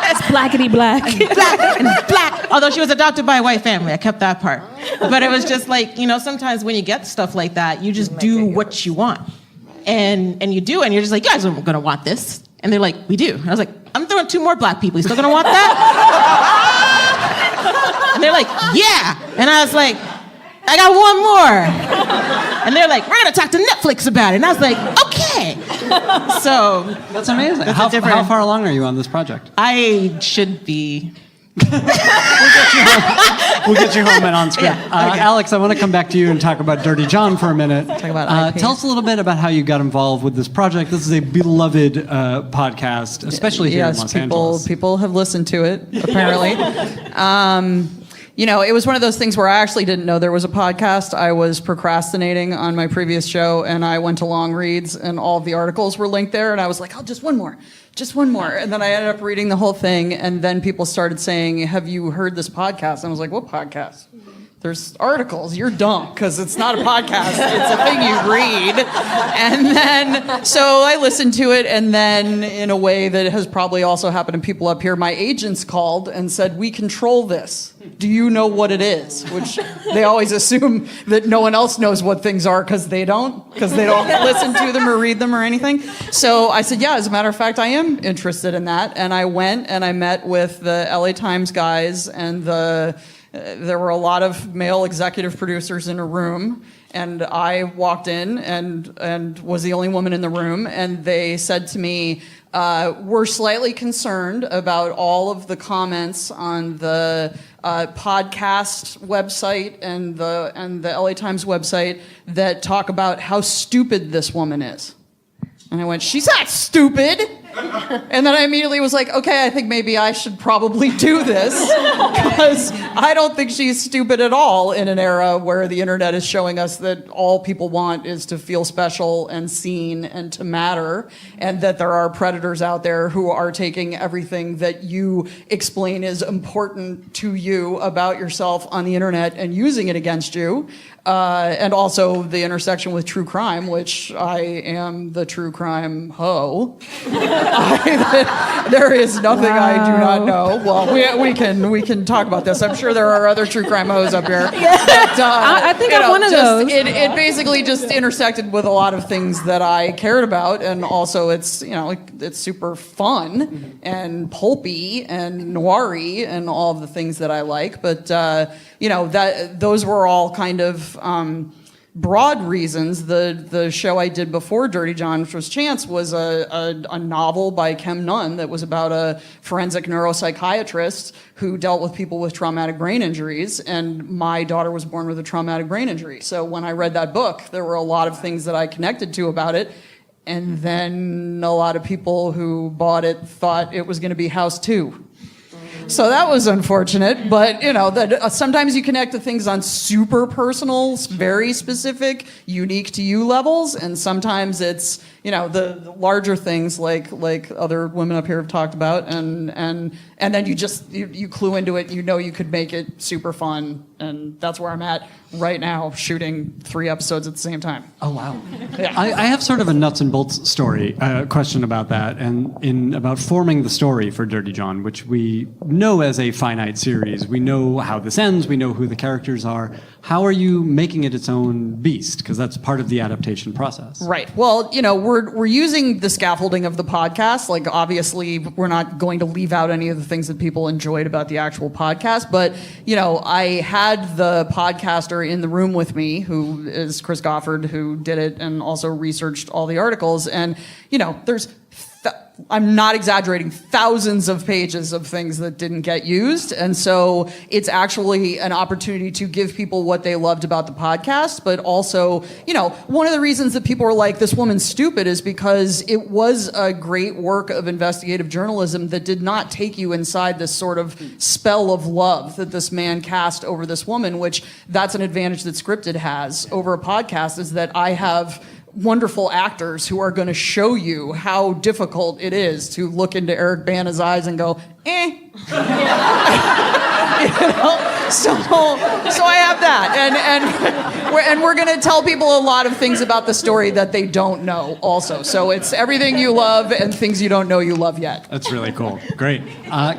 It's blackity black. And black. Although she was adopted by a white family. I kept that part. But it was just like, sometimes when you get stuff like that, you just do what you want. And you do, and you're just like, you guys are gonna want this. And they're like, we do. And I was like, I'm throwing 2 more black people. You still gonna want that? And they're like, yeah. And I was like, I got 1 more. And they're like, we're gonna talk to Netflix about it. And I was like, okay. So That's amazing. How far along are you on this project? I should be. We'll get you home and on script. Yeah, okay. Alex, I want to come back to you and talk about Dirty John for a minute. Talk about IP. Tell us a little bit about how you got involved with this project. This is a beloved podcast, especially here in Los Angeles. People have listened to it, apparently. It was one of those things where I actually didn't know there was a podcast. I was procrastinating on my previous show, and I went to long reads, and all of the articles were linked there, and I was like, oh, just one more. And then I ended up reading the whole thing, and then people started saying, have you heard this podcast? And I was like, what podcast? There's articles. You're dumb, because it's not a podcast. It's a thing you read. And then, so I listened to it, and then in a way that has probably also happened to people up here, my agents called and said, we control this. Do you know what it is? Which they always assume that no one else knows what things are because they don't listen to them or read them or anything. So I said, yeah, as a matter of fact, I am interested in that. And I went and I met with the LA Times guys, and there were a lot of male executive producers in a room, and I walked in and was the only woman in the room, and they said to me, we're slightly concerned about all of the comments on the podcast website and the LA Times website that talk about how stupid this woman is. And I went, she's not stupid. And then I immediately was like, okay, I think maybe I should probably do this, because I don't think she's stupid at all in an era where the internet is showing us that all people want is to feel special and seen and to matter, and that there are predators out there who are taking everything that you explain is important to you about yourself on the internet and using it against you. And also the intersection with true crime, which I am the true crime hoe. There is nothing I do not know. Well, we can talk about this. I'm sure there are other true crime hoes up here. Yeah. But, I think I'm one of those. It basically just intersected with a lot of things that I cared about, and also it's super fun and pulpy and noiry and all of the things that I like. But those were all kind of broad reasons. The show I did before Dirty John, which was Chance, was a novel by Kem Nunn that was about a forensic neuropsychiatrist who dealt with people with traumatic brain injuries, and my daughter was born with a traumatic brain injury. So when I read that book, there were a lot of things that I connected to about it, and then a lot of people who bought it thought it was going to be House 2. So that was unfortunate, but that sometimes you connect to things on super personal, very specific, unique to you levels, and sometimes it's the larger things like other women up here have talked about, and then you clue into it. You could make it super fun, and that's where I'm at right now, shooting 3 episodes at the same time. Oh wow! Yeah. I have sort of a nuts and bolts story question about that, and about forming the story for Dirty John, which we know as a finite series. We know how this ends. We know who the characters are. How are you making it its own beast? Because that's part of the adaptation process. Right. Well, we're using the scaffolding of the podcast. Like, obviously, we're not going to leave out any of the things that people enjoyed about the actual podcast. But, I had the podcaster in the room with me, who is Chris Goffard, who did it and also researched all the articles. And, there's I'm not exaggerating, thousands of pages of things that didn't get used. And so it's actually an opportunity to give people what they loved about the podcast. But also, one of the reasons that people were like, this woman's stupid is because it was a great work of investigative journalism that did not take you inside this sort of spell of love that this man cast over this woman, which that's an advantage that scripted has over a podcast, is that I have wonderful actors who are going to show you how difficult it is to look into Eric Bana's eyes and go, eh. So I have that, and we're going to tell people a lot of things about the story that they don't know also. So it's everything you love and things you don't know you love yet. That's really cool. Great.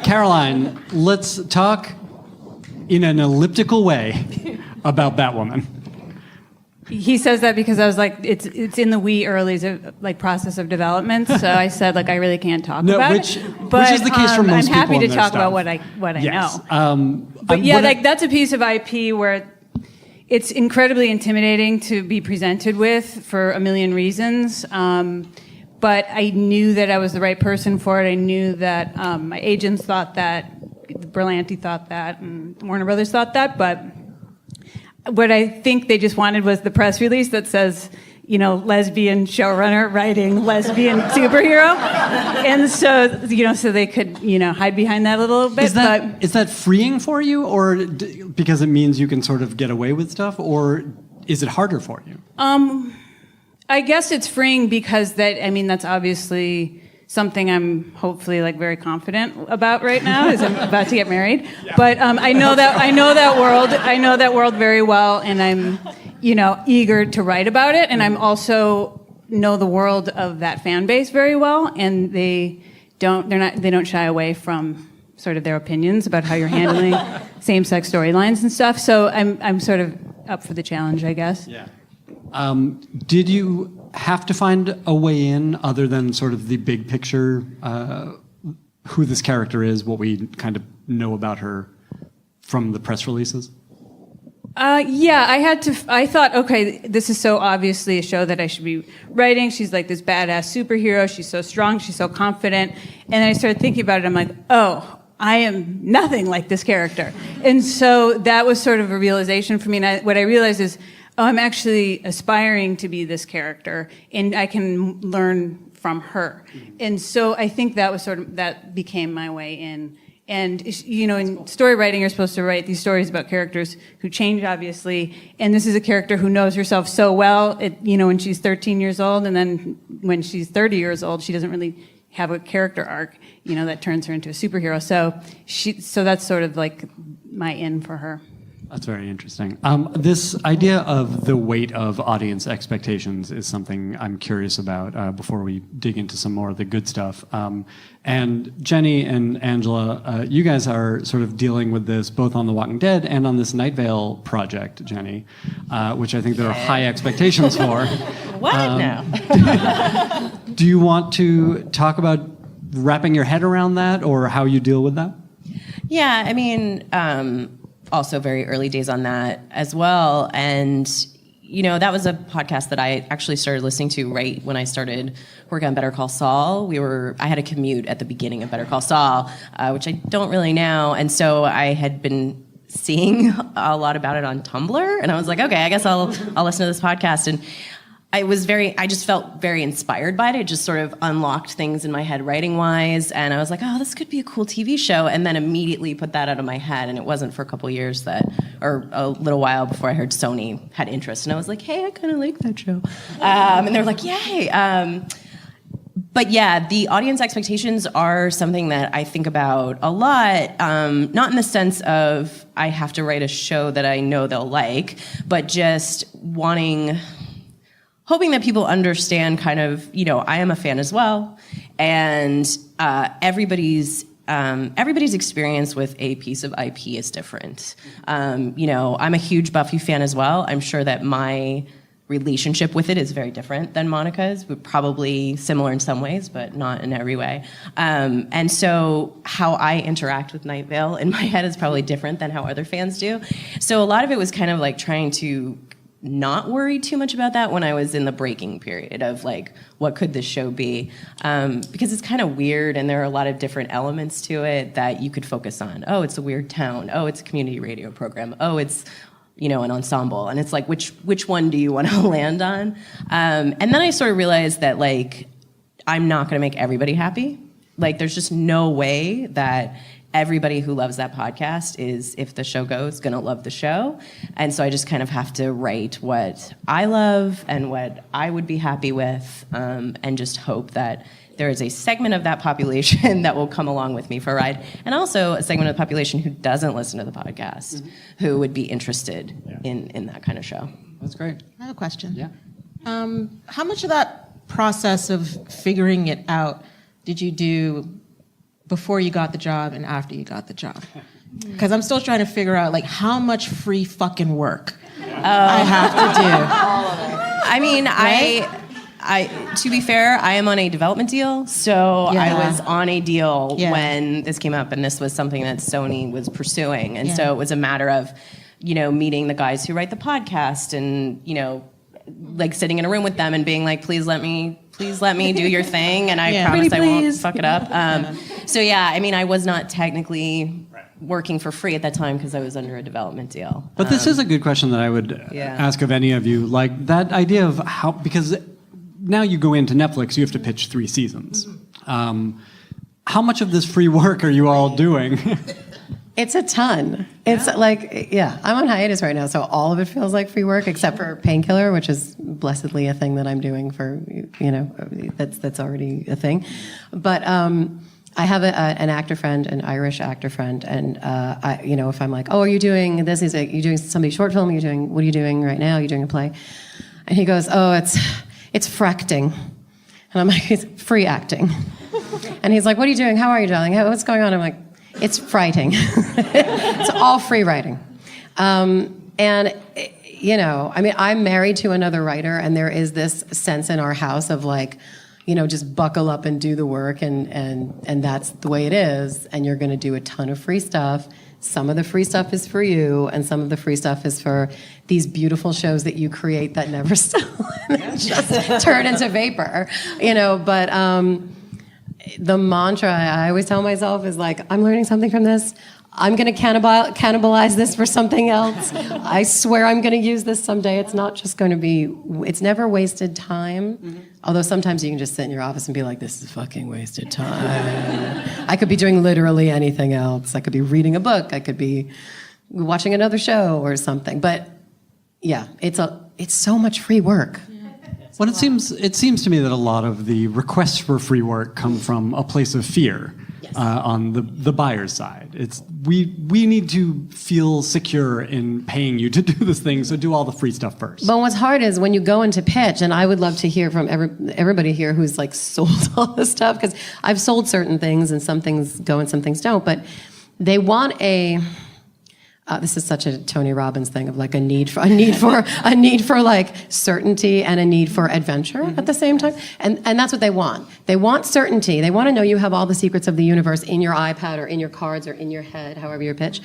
Caroline, let's talk in an elliptical way about Batwoman. He says that because I was like, it's in the wee early process of development. So I said like I really can't talk about it. Which is the case for most I'm happy people to in their talk stuff. about what I Yes. know. But yeah, that's a piece of IP where it's incredibly intimidating to be presented with for a million reasons. But I knew that I was the right person for it. I knew that my agents thought that, Berlanti thought that, and Warner Brothers thought that, but what I think they just wanted was the press release that says, lesbian showrunner writing lesbian superhero. And so, so they could, hide behind that a little bit. Is that freeing for you, or because it means you can sort of get away with stuff, or is it harder for you? I guess it's freeing because that's obviously something I'm hopefully very confident about right now, as I'm about to get married. Yeah. But I know that world very well, and I'm eager to write about it, and I'm also know the world of that fan base very well, and they don't shy away from sort of their opinions about how you're handling same-sex storylines and stuff. So I'm sort of up for the challenge, I guess. Yeah. Did you have to find a way in other than sort of the big picture, who this character is, what we kind of know about her from the press releases? Yeah, I thought, okay, this is so obviously a show that I should be writing. She's like this badass superhero. She's so strong. She's so confident. And then I started thinking about it. I'm like, oh, I am nothing like this character. And so that was sort of a realization for me. And what I realized is, I'm actually aspiring to be this character, and I can learn from her. And so I think that was that became my way in. And, in story writing, you're supposed to write these stories about characters who change, obviously. And this is a character who knows herself so well, when she's 13 years old, and then when she's 30 years old, she doesn't really have a character arc, that turns her into a superhero. So that's sort of like my in for her. That's very interesting. This idea of the weight of audience expectations is something I'm curious about before we dig into some more of the good stuff. And Jenny and Angela, you guys are sort of dealing with this both on The Walking Dead and on this Night Vale project, Jenny, which I think there are high expectations for. What? No. Do you want to talk about wrapping your head around that, or how you deal with that? Yeah, I mean, also very early days on that as well. And, that was a podcast that I actually started listening to right when I started working on Better Call Saul. I had a commute at the beginning of Better Call Saul, which I don't really now. And so I had been seeing a lot about it on Tumblr, and I was like, okay, I guess I'll listen to this podcast. And I just felt very inspired by it. It just sort of unlocked things in my head writing-wise, and I was like, oh, this could be a cool TV show, and then immediately put that out of my head, and it wasn't for a couple years or a little while before I heard Sony had interest, and I was like, hey, I kind of like that show. And they were like, yay. But yeah, the audience expectations are something that I think about a lot, not in the sense of I have to write a show that I know they'll like, but just hoping that people understand kind of, I am a fan as well, and everybody's experience with a piece of IP is different. I'm a huge Buffy fan as well. I'm sure that my relationship with it is very different than Monica's. We're probably similar in some ways, but not in every way. And so how I interact with Night Vale in my head is probably different than how other fans do. So a lot of it was kind of like trying to not worried too much about that when I was in the breaking period of like, what could this show be? Because it's kind of weird and there are a lot of different elements to it that you could focus on. Oh, it's a weird town. Oh, it's a community radio program. Oh, it's, an ensemble. And it's like, which one do you want to land on? And then I sort of realized that like, I'm not going to make everybody happy. Like, there's just no way that everybody who loves that podcast is, if the show goes, gonna love the show. And so I just kind of have to write what I love and what I would be happy with, and just hope that there is a segment of that population that will come along with me for a ride, and also a segment of the population who doesn't listen to the podcast, who would be interested in that kind of show. That's great. I have a question. Yeah. How much of that process of figuring it out did you do before you got the job and after you got the job? Because I'm still trying to figure out like how much free fucking work I have to do. I mean, Right? I to be fair, I am on a development deal, so I was on a deal when this came up, and this was something that Sony was pursuing, and so it was a matter of, meeting the guys who write the podcast, and like sitting in a room with them and being like, please let me do your thing, and I promise I won't fuck it up. So yeah, I mean, I was not technically working for free at that time because I was under a development deal. But this is a good question that I would ask of any of you. Like that idea of how, because now you go into Netflix, you have to pitch 3 seasons. How much of this free work are you all doing? It's a ton. It's like, I'm on hiatus right now, so all of it feels like free work, except for Painkiller, which is blessedly a thing that I'm doing for, that's already a thing. But I have an actor friend, an Irish actor friend, and if I'm like, oh, are you doing this? He's like, you doing somebody's short film? What are you doing right now? Are you doing a play? And he goes, oh, it's fracting. And I'm like, it's free acting. And he's like, what are you doing? How are you, darling? What's going on? I'm like, it's writing. It's all free writing. And, I'm married to another writer, and there is this sense in our house of like, just buckle up and do the work, and that's the way it is, and you're going to do a ton of free stuff. Some of the free stuff is for you, and some of the free stuff is for these beautiful shows that you create that never just turn into vapor, but the mantra I always tell myself is like, I'm learning something from this. I'm going to cannibalize this for something else. I swear I'm going to use this someday. It's not just going to be, it's never wasted time. Mm-hmm. Although sometimes you can just sit in your office and be like, this is fucking wasted time. I could be doing literally anything else. I could be reading a book. I could be watching another show or something. But yeah, it's so much free work. Well, it seems to me that a lot of the requests for free work come from a place of fear on the buyer's side. It's we need to feel secure in paying you to do this thing, so do all the free stuff first. But what's hard is when you go into pitch, and I would love to hear from everybody here who's like sold all this stuff, because I've sold certain things and some things go and some things don't, but they want this is such a Tony Robbins thing of like a need for like certainty and a need for adventure at the same time, and that's what they want. They want certainty. They want to know you have all the secrets of the universe in your iPad or in your cards or in your head, however you pitch.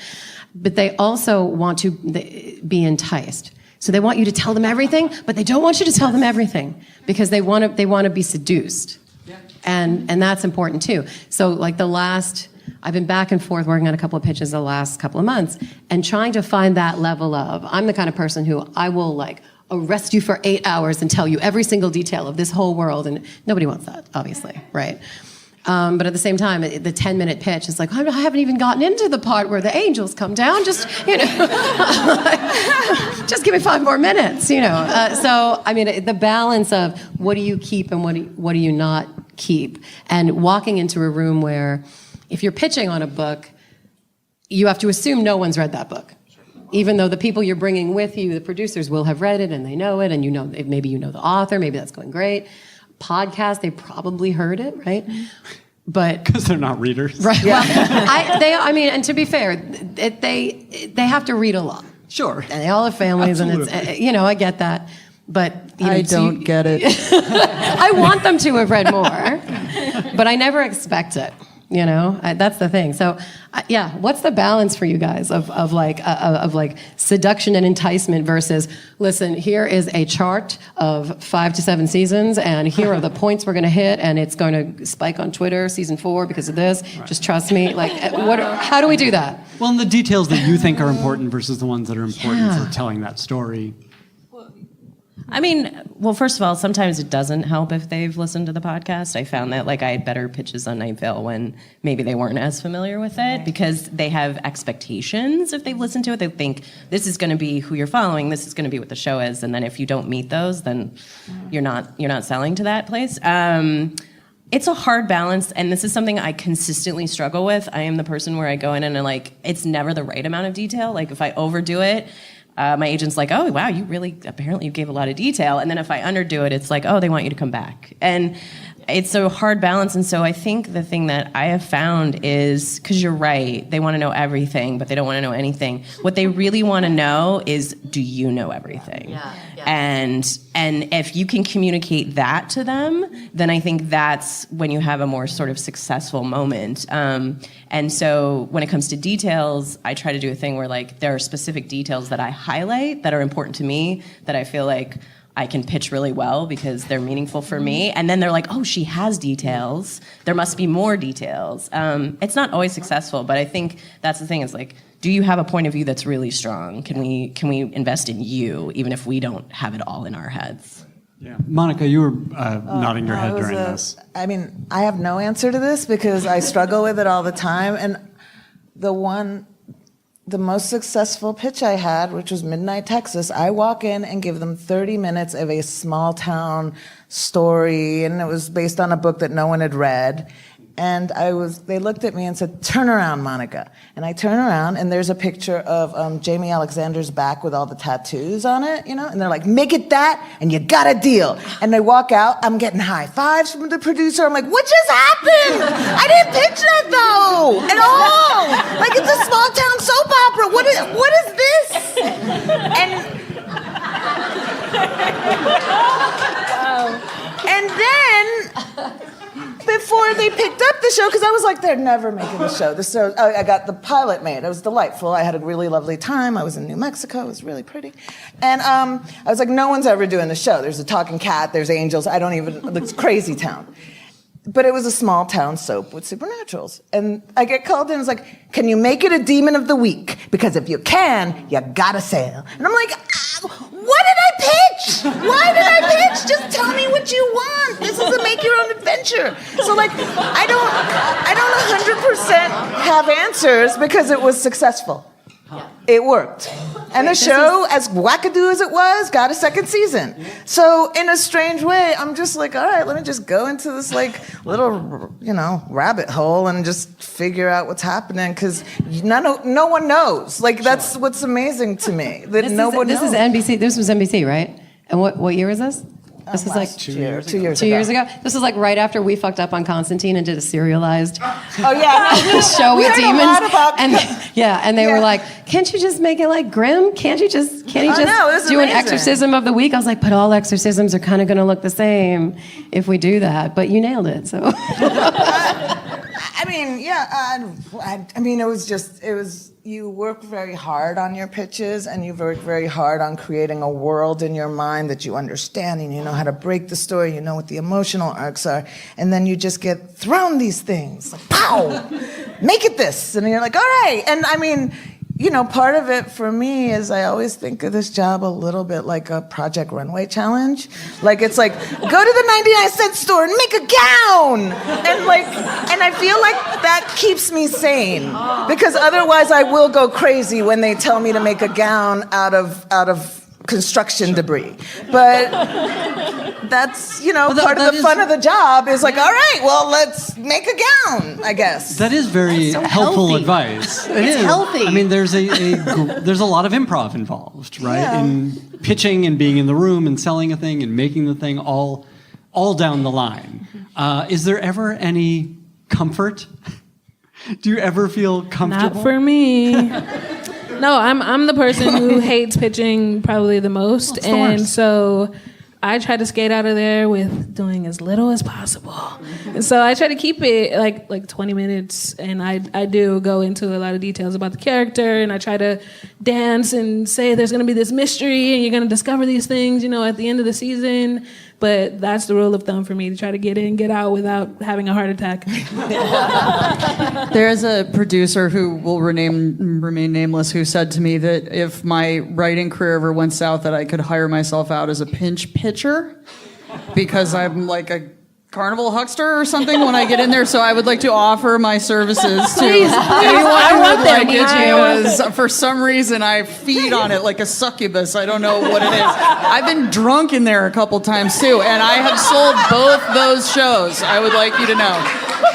But they also want to be enticed. So they want you to tell them everything, but they don't want you to tell them everything because they want to be seduced, and that's important too. So like I've been back and forth working on a couple of pitches the last couple of months and trying to find that level of, I'm the kind of person who I will like arrest you for 8 hours and tell you every single detail of this whole world, and nobody wants that, obviously, right? But at the same time, the 10-minute pitch is like, I haven't even gotten into the part where the angels come down, just just give me 5 more minutes, So, I mean, the balance of what do you keep and what do you not keep, and walking into a room where if you're pitching on a book, you have to assume no one's read that book. Even though the people you're bringing with you, the producers, will have read it and they know it, and maybe you know the author, maybe that's going great. Podcast, they probably heard it, right? But because they're not readers, right? Yeah. Well, and to be fair, they have to read a lot. Sure, and they all have families, absolutely. And it's I get that, but I don't get it. I want them to have read more, but I never expect it. That's the thing. So, yeah, what's the balance for you guys of like seduction and enticement versus, listen, here is a chart of 5 to 7 seasons, and here are the points we're going to hit, and it's going to spike on Twitter season 4 because of this. Right. Just trust me. Like, how do we do that? Well, and the details that you think are important versus the ones that are important for telling that story. I mean, well, first of all, sometimes it doesn't help if they've listened to the podcast. I found that I had better pitches on Night Vale when maybe they weren't as familiar with it because they have expectations. If they've listened to it, they think this is going to be who you're following, this is going to be what the show is, and then if you don't meet those, then you're not selling to that place. It's a hard balance, and this is something I consistently struggle with. I am the person where I go in and it's never the right amount of detail. Like if I overdo it, my agent's like, oh, wow, apparently you gave a lot of detail. And then if I underdo it, it's like, oh, they want you to come back. And it's a hard balance. And so I think the thing that I have found is, because you're right, they want to know everything, but they don't want to know anything. What they really want to know is, do you know everything? Yeah. And if you can communicate that to them, then I think that's when you have a more sort of successful moment. And so when it comes to details, I try to do a thing where there are specific details that I highlight that are important to me, that I feel like I can pitch really well because they're meaningful for me. And then they're like, oh, she has details. There must be more details. It's not always successful, but I think that's the thing is do you have a point of view that's really strong? Can we invest in you, even if we don't have it all in our heads? Yeah. Monica, you were nodding your head during this. I mean, I have no answer to this because I struggle with it all the time. And the most successful pitch I had, which was Midnight Texas, I walk in and give them 30 minutes of a small town story, and it was based on a book that no one had read. And they looked at me and said, turn around, Monica. And I turn around, and there's a picture of Jamie Alexander's back with all the tattoos on it, and they're like, make it that, and you got a deal. And they walk out, I'm getting high fives from the producer. I'm like, what just happened? I didn't pitch that, though, at all. It's a small town soap opera. What is this? And then, before they picked up the show, because I was like, they're never making the show. I got the pilot made. It was delightful. I had a really lovely time. I was in New Mexico. It was really pretty. And I was like, no one's ever doing the show. There's a talking cat. There's angels. It's crazy town. But it was a small town soap with supernaturals. And I get called in, it's like, can you make it a demon of the week? Because if you can, you gotta sail. And I'm like, what did I pitch? Why did I pitch? Just tell me what you want. This is a make your own adventure. So I don't 100% have answers because it was successful. It worked. And the show, as wackadoo as it was, got a second season. So in a strange way, I'm just like, all right, let me just go into this little, rabbit hole and just figure out what's happening because no one knows. That's what's amazing to me. That this knows. is NBC. This was NBC, right? And what year was this? This is 2 years ago. 2 years ago. This is right after we fucked up on Constantine and did a serialized show with demons. And they were like, can't you just make it Grimm? Can't you just do amazing. an exorcism of the week? I was like, but all exorcisms are kind of going to look the same if we do that. But you nailed it. So. It was you work very hard on your pitches and you work very hard on creating a world in your mind that you understand and you know how to break the story, you know what the emotional arcs are, and then you just get thrown these things, pow, make it this, and you're like, all right. And part of it for me is I always think of this job a little bit like a Project Runway challenge. It's go to the 99-cent store and make a gown. And I feel like that keeps me sane. Because otherwise I will go crazy when they tell me to make a gown out of construction debris. But that's, part of the fun of the job is all right, well, let's make a gown, I guess. That is very helpful advice. It's healthy. There's a lot of improv involved, right? Yeah. In pitching and being in the room and selling a thing and making the thing all down the line. Is there ever any comfort? Do you ever feel comfortable? Not for me. No, I'm the person who hates pitching probably the most, it's the worst. So I try to skate out of there with doing as little as possible. And so I try to keep it like 20 minutes, and I do go into a lot of details about the character, and I try to dance and say there's going to be this mystery and you're going to discover these things, at the end of the season. But that's the rule of thumb for me, to try to get in, get out without having a heart attack. There's a producer who will remain nameless who said to me that if my writing career ever went south, that I could hire myself out as a pinch pitcher because I'm like a carnival huckster or something when I get in there. So I would like to offer my services to anyone who would like it. Because for some reason I feed on it like a succubus. I don't know what it is. I've been drunk in there a couple times too, and I have sold both those shows. I would like you to know.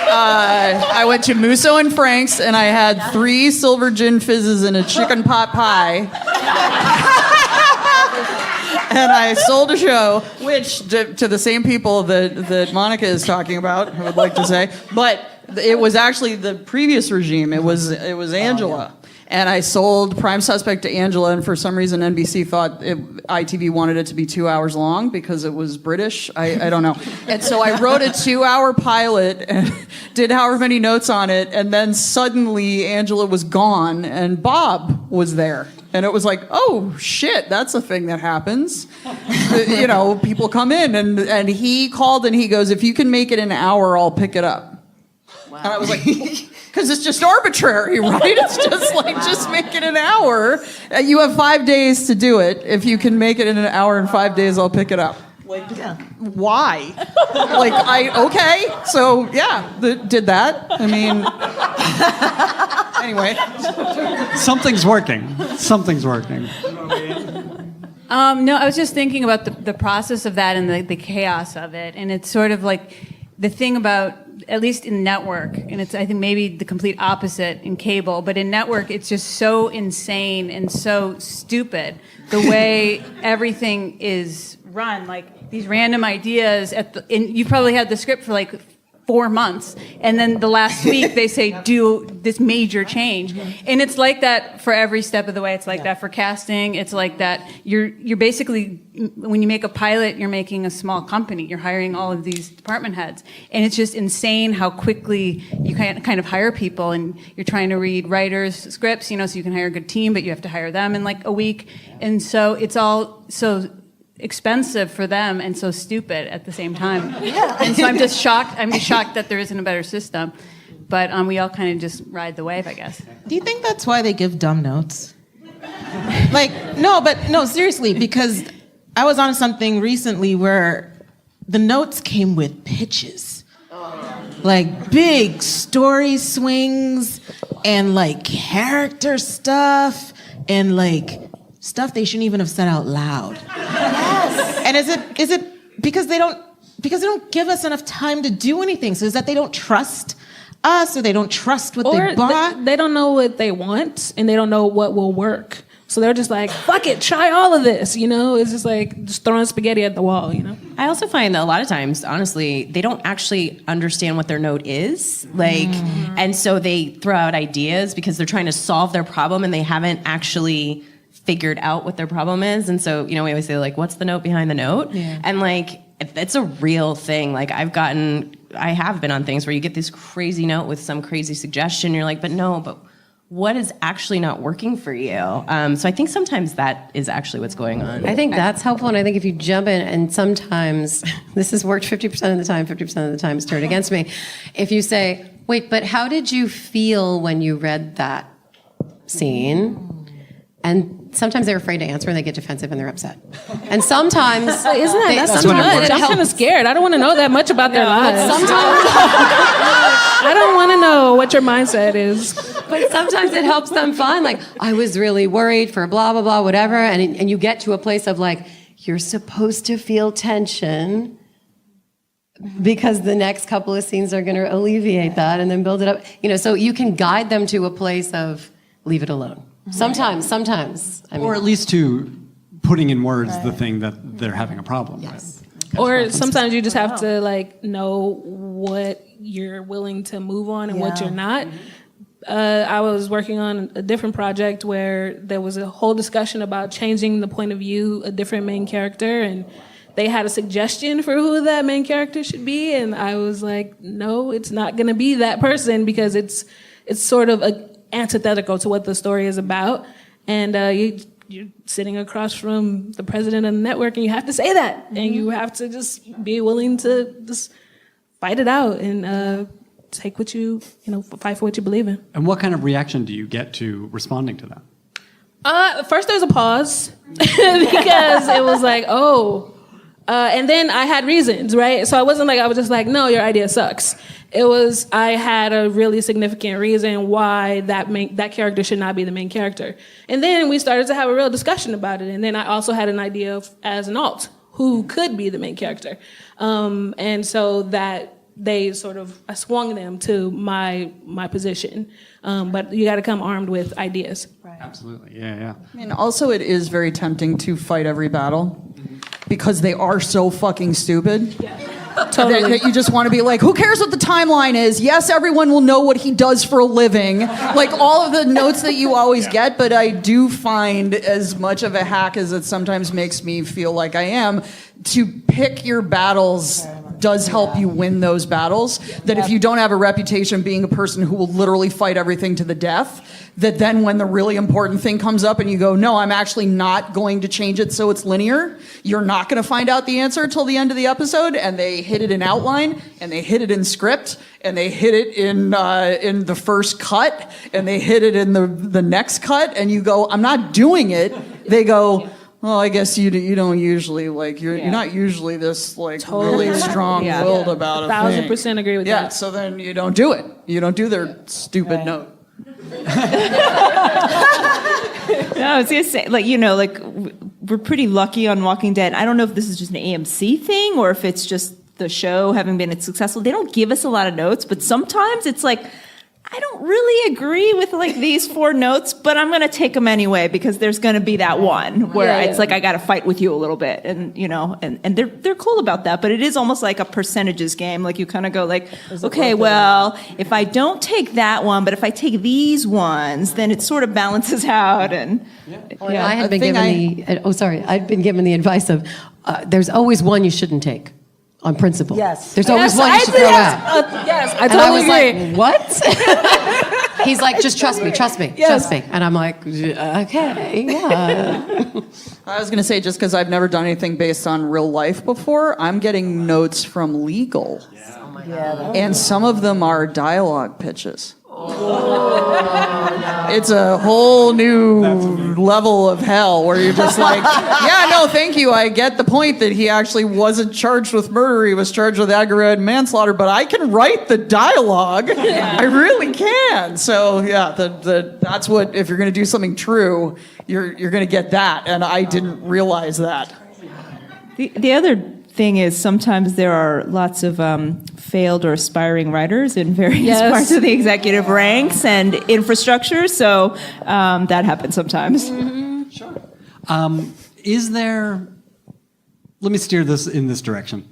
I went to Musso and Frank's, and I had 3 silver gin fizzes and a chicken pot pie. And I sold a show, which to the same people that Monica is talking about, I would like to say, but it was actually the previous regime. It was Angela. And I sold Prime Suspect to Angela, and for some reason NBC thought ITV wanted it to be 2 hours long because it was British. I don't know. And so I wrote a 2-hour pilot and did however many notes on it, and then suddenly Angela was gone and Bob was there. And it was like, oh, shit, that's a thing that happens. People come in, and he called and he goes, if you can make it an hour, I'll pick it up. Wow. And I was like... Because it's just arbitrary, right? It's just like, just make it an hour. You have 5 days to do it. If you can make it in an hour and 5 days, I'll pick it up. Why? Okay. So, did that. I mean, anyway. Something's working. No, I was just thinking about the process of that and the chaos of it. And it's sort of like the thing about, at least in network, and it's, I think, maybe the complete opposite in cable, but in network, it's just so insane and so stupid the way everything is run. Like these random ideas and you probably had the script for like 4 months, and then the last week they say do this major change, and it's like that for every step of the way. It's like that for casting. It's like that. You're basically, when you make a pilot, you're making a small company. You're hiring all of these department heads, and it's just insane how quickly you kind of hire people, and you're trying to read writers' scripts, so you can hire a good team, but you have to hire them in like a week, and so it's all so expensive for them and so stupid at the same time. And so I'm just shocked that there isn't a better system. But we all kind of just ride the wave, I guess. Do you think that's why they give dumb notes? No, seriously, because I was on something recently where the notes came with pitches. Like big story swings and like character stuff and like stuff they shouldn't even have said out loud. Yes. And is it because they don't give us enough time to do anything? So is that they don't trust us, or they don't trust what they bought? They don't know what they want, and they don't know what will work. So they're just like, fuck it, try all of this, It's just like just throwing spaghetti at the wall, I also find that a lot of times, honestly, they don't actually understand what their note is. And so they throw out ideas because they're trying to solve their problem, and they haven't actually figured out what their problem is. And so, we always say, like, what's the note behind the note? Yeah. And like, it's a real thing. Like I have been on things where you get this crazy note with some crazy suggestion. You're like, but what is actually not working for you? So I think sometimes that is actually what's going on. I think that's helpful. And I think if you jump in, and sometimes this has worked 50% of the time, 50% of the time it's turned against me. If you say, wait, but how did you feel when you read that scene? And sometimes they're afraid to answer and they get defensive and they're upset. And sometimes... Isn't that's too much? I'm kind of scared. I don't want to know that much about their lives. Sometimes... I don't want to know what your mindset is. But sometimes it helps them find, like, I was really worried for blah, blah, blah, whatever. And you get to a place of, like, you're supposed to feel tension because the next couple of scenes are going to alleviate that and then build it up. So you can guide them to a place of leave it alone. Sometimes. Or at least to putting in words the thing that they're having a problem with. Or sometimes you just have to like know what you're willing to move on and what you're not. I was working on a different project where there was a whole discussion about changing the point of view, a different main character, and they had a suggestion for who that main character should be, and I was like, no, it's not going to be that person because it's sort of antithetical to what the story is about. And you're sitting across from the president of the network, and you have to say that, and you have to just be willing to just fight it out and take what fight for what you believe in. And what kind of reaction do you get to responding to that? First, there was a pause because it was like, and then I had reasons, right? So I wasn't like, I was just like, no, your idea sucks. It was, I had a really significant reason why that character should not be the main character. And then we started to have a real discussion about it. And then I also had an idea of, as an alt, who could be the main character. And so that I swung them to my position. But you got to come armed with ideas. Right. Absolutely, yeah. I mean, also it is very tempting to fight every battle because they are so fucking stupid. Yeah. Totally. That you just want to be like, who cares what the timeline is? Yes, everyone will know what he does for a living. Like all of the notes that you always get, but I do find, as much of a hack as it sometimes makes me feel like I am, to pick your battles does help you win those battles. That if you don't have a reputation being a person who will literally fight everything to the death, that then when the really important thing comes up and you go, no, I'm actually not going to change it so it's linear, you're not going to find out the answer till the end of the episode, and they hit it in outline, and they hit it in script, and they hit it in the first cut, and they hit it in the next cut, and you go, I'm not doing it. They go, well, I guess you don't usually you're not usually this really strong-willed about a thing. 1,000% agree with that. Yeah, so then you don't do it. You don't do their stupid note. No, I was gonna say, we're pretty lucky on Walking Dead. I don't know if this is just an AMC thing or if it's just the show having been successful. They don't give us a lot of notes, but sometimes it's like, I don't really agree with these 4 notes, but I'm going to take them anyway because there's going to be that one where it's like I got to fight with you a little bit, and and they're cool about that. But it is almost like a percentages game. Like you kind of go okay, well, if I don't take that one, but if I take these ones, then it sort of balances out. And I had been given the advice of there's always one you shouldn't take. On principle. Yes. There's always one you should throw out. Yes, I totally agree. Like, what? He's like, just trust me. Trust me. And I'm like, okay, yeah. I was going to say, just because I've never done anything based on real life before, I'm getting notes from legal. Yeah. Oh my God. And some of them are dialogue pitches. It's a whole new level of hell where you're just like, yeah, no, thank you. I get the point that he actually wasn't charged with murder. He was charged with aggravated manslaughter, but I can write the dialogue. I really can. So yeah, that's what, if you're going to do something true, you're going to get that. And I didn't realize that. The other thing is sometimes there are lots of failed or aspiring writers in various parts of the executive ranks and infrastructure, so that happens sometimes. Mm-hmm. Sure. Is there, let me steer this in this direction.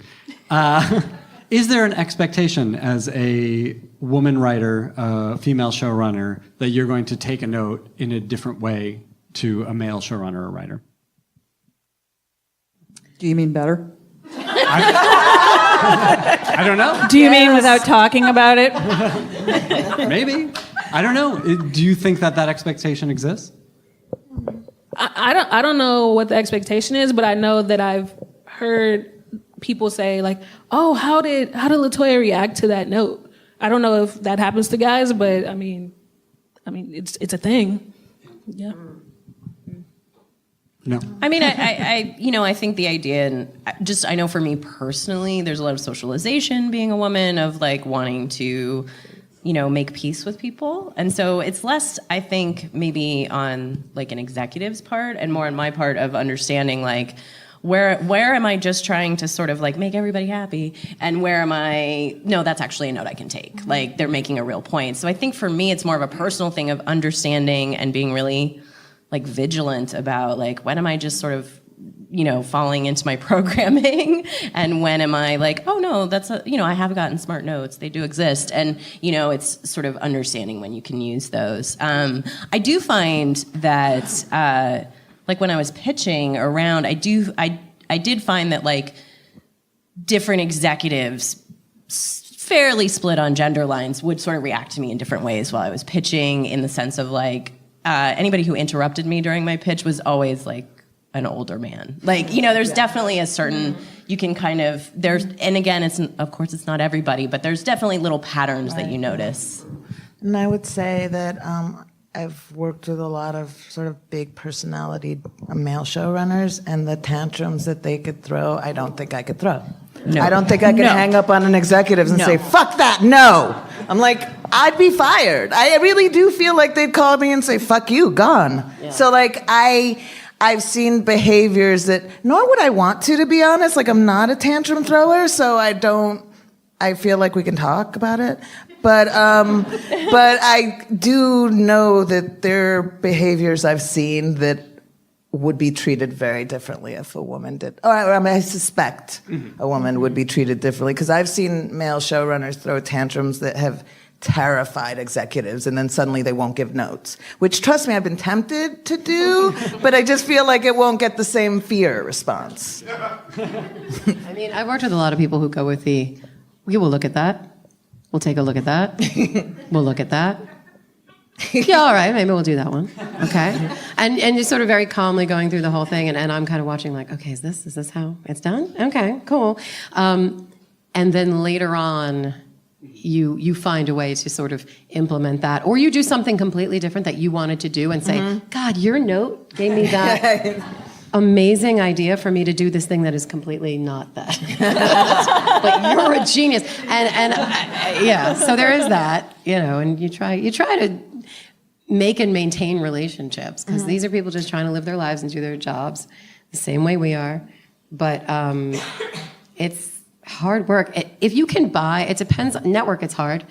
Is there an expectation as a woman writer, female showrunner, that you're going to take a note in a different way to a male showrunner or writer? Do you mean better? I don't know. Do you mean without talking about it? Maybe. I don't know. Do you think that expectation exists? I don't know what the expectation is, but I know that I've heard people say "Oh, how did LaToya react to that note?" I don't know if that happens to guys, but I mean, it's a thing. Yeah. No. I mean, I think the idea, and I know for me personally, there's a lot of socialization being a woman of wanting to, make peace with people. And so it's less, I think, maybe on an executive's part and more on my part of understanding where am I just trying to sort of make everybody happy, and where am I, no, that's actually a note I can take. They're making a real point. So I think for me, it's more of a personal thing of understanding and being really vigilant about when am I just sort of falling into my programming, and when am I oh no, that's I have gotten smart notes, they do exist, and it's sort of understanding when you can use those. I do find that when I was pitching around, I I did find that like different executives fairly split on gender lines would sort of react to me in different ways while I was pitching, in the sense of like anybody who interrupted me during my pitch was always like an older man. Like, you know, there's definitely a certain, you can kind of, there's, and again, of course it's not everybody, but there's definitely little patterns that you notice. And I would say that I've worked with a lot of sort of big personality male showrunners, and the tantrums that they could throw, I don't think I could throw. No. I don't think I could hang up on an executive and say, fuck that, no. I'm like, I'd be fired. I really do feel like they'd call me and say, fuck you, gone. Yeah. So like, I've seen behaviors that, nor would I want to be honest. Like, I'm not a tantrum thrower, so I feel like we can talk about it. But I do know that there are behaviors I've seen that would be treated very differently if a woman did. Or I suspect a woman would be treated differently, because I've seen male showrunners throw tantrums that have terrified executives, and then suddenly they won't give notes, which, trust me, I've been tempted to do, but I just feel like it won't get the same fear response. I mean, I've worked with a lot of people who go with we will look at that. We'll take a look at that. We'll look at that. Yeah, all right, maybe we'll do that one. Okay. And you're sort of very calmly going through the whole thing, and I'm kind of watching like, okay, is this how it's done? Okay, cool. And then later on, you find a way to sort of implement that, or you do something completely different that you wanted to do and say, God, your note gave me that amazing idea for me to do this thing that is completely not that. But you're a genius. And yeah, so there is that, you know, and you try to make and maintain relationships, because these are people just trying to live their lives and do their jobs the same way we are. But it's hard work. If you can buy, it depends. Network, it's hard.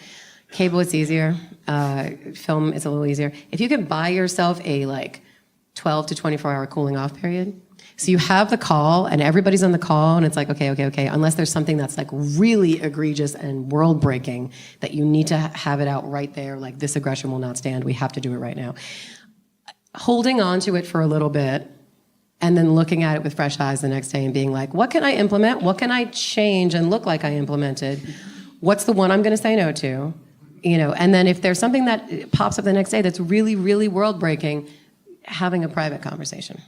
Cable, it's easier. Film, it's a little easier. If you can buy yourself a like 12 to 24-hour cooling off period. So you have the call, and everybody's on the call, and it's like, okay, unless there's something that's like really egregious and world-breaking that you need to have it out right there, like this aggression will not stand, we have to do it right now. Holding on to it for a little bit, and then looking at it with fresh eyes the next day and being like, what can I implement? What can I change and look like I implemented? What's the one I'm going to say no to? You know, and then if there's something that pops up the next day that's really, really world-breaking, having a private conversation.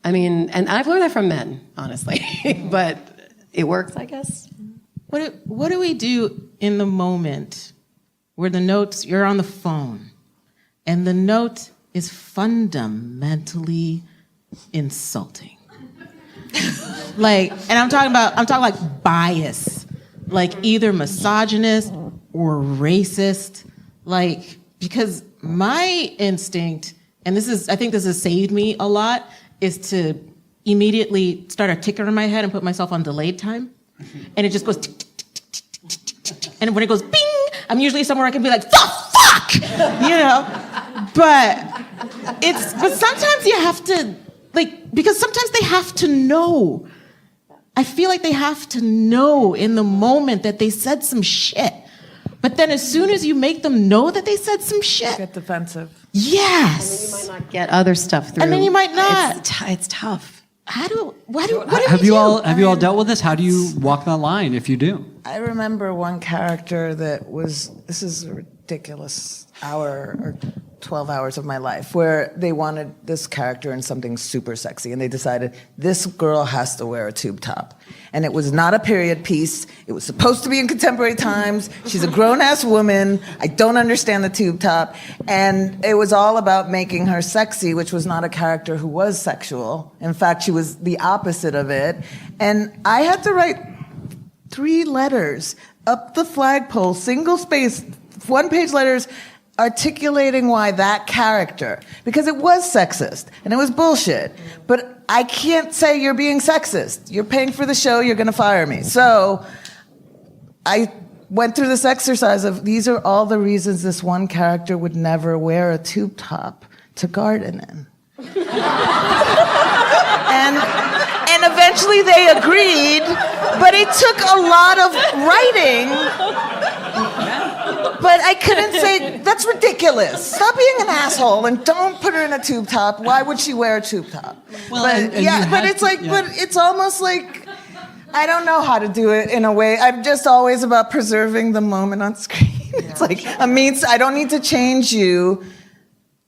I mean, and I've learned that from men, honestly, but it works, I guess. What do we do in the moment where you're on the phone, and the note is fundamentally insulting? Like, and I'm talking like bias, like either misogynist or racist, like, because my instinct, and I think this has saved me a lot, is to immediately start a ticker in my head and put myself on delayed time. And it just goes tick, tick, tick, tick, tick, tick, tick. And when it goes bing, I'm usually somewhere I can be like, fuck, you know? But sometimes you have to, like, because sometimes they have to know. I feel like they have to know in the moment that they said some shit. But then as soon as you make them know that they said some shit, get defensive. Yes. And then you might not get other stuff through. And then you might not. It's tough. What do have you all dealt with this? How do you walk that line if you do? I remember one character this is a ridiculous hour or 12 hours of my life, where they wanted this character in something super sexy, and they decided this girl has to wear a tube top. And it was not a period piece. It was supposed to be in contemporary times. She's a grown-ass woman. I don't understand the tube top. And it was all about making her sexy, which was not a character who was sexual. In fact, she was the opposite of it. And I had to write 3 letters up the flagpole, single space, 1-page letters, articulating why that character, because it was sexist and it was bullshit, but I can't say you're being sexist. You're paying for the show, you're going to fire me. So I went through this exercise of, these are all the reasons this one character would never wear a tube top to garden in. And eventually they agreed, but it took a lot of writing. But I couldn't say, that's ridiculous. Stop being an asshole and don't put her in a tube top. Why would she wear a tube top? Well, but and yeah, you but had it's like, to- yeah. but it's almost like, I don't know how to do it in a way. I'm just always about preserving the moment on screen. It's like, I don't need to change you.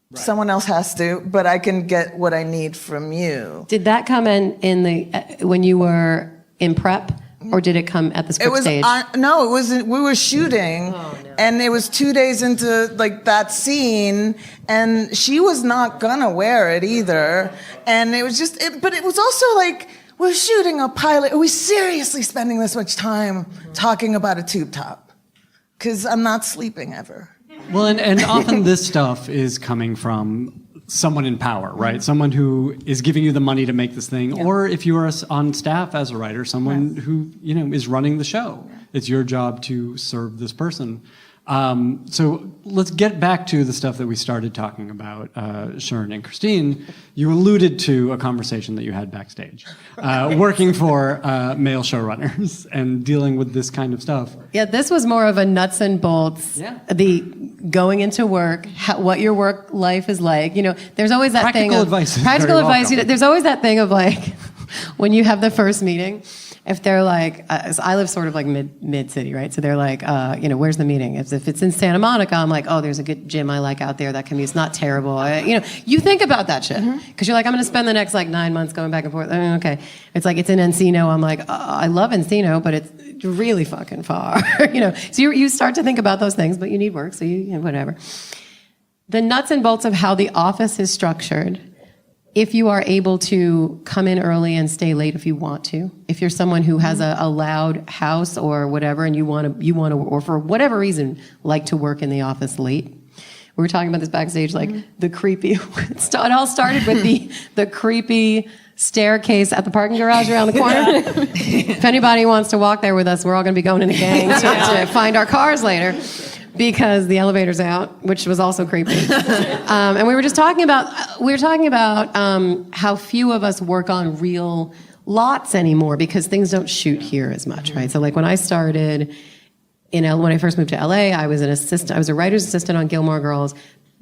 Right. Someone else has to, but I can get what I need from you. Did that come in the when you were in prep, or did it come at the script stage? No, it was. We were shooting, and it was 2 days into like that scene, and she was not gonna wear it either, and it was just. But it was also like we're shooting a pilot. Are we seriously spending this much time talking about a tube top? Because I'm not sleeping ever. Well, and often this stuff is coming from someone in power, right? Someone who is giving you the money to make this thing, or if you are on staff as a writer, someone who is running the show. It's your job to serve this person. So let's get back to the stuff that we started talking about, Sharon and Christine. You alluded to a conversation that you had backstage, working for male showrunners and dealing with this kind of stuff. Yeah, this was more of a nuts and bolts. Yeah. The going into work, what your work life is like. There's always that thing of advice is practical very advice. welcome. There's always that thing of like when you have the first meeting. If they're like, so I live sort of like mid city, right? So they're like, where's the meeting? If it's in Santa Monica, I'm like, oh, there's a good gym I like out there. That commute's not terrible. You think about that shit because you're like, I'm going to spend the next like 9 months going back and forth. Okay, it's like it's in Encino. I'm like, I love Encino, but it's really fucking far. So you start to think about those things, but you need work, so you whatever. The nuts and bolts of how the office is structured. If you are able to come in early and stay late if you want to, if you're someone who has a loud house or whatever, and you want to, or for whatever reason, like to work in the office late. We were talking about this backstage, like the creepy. It all started with the creepy staircase at the parking garage around the corner. If anybody wants to walk there with us, we're all going to be going in a gang to find our cars later. Because the elevator's out, which was also creepy. And we were talking about how few of us work on real lots anymore because things don't shoot here as much, right? So like when I started when I first moved to LA, I was a writer's assistant on Gilmore Girls.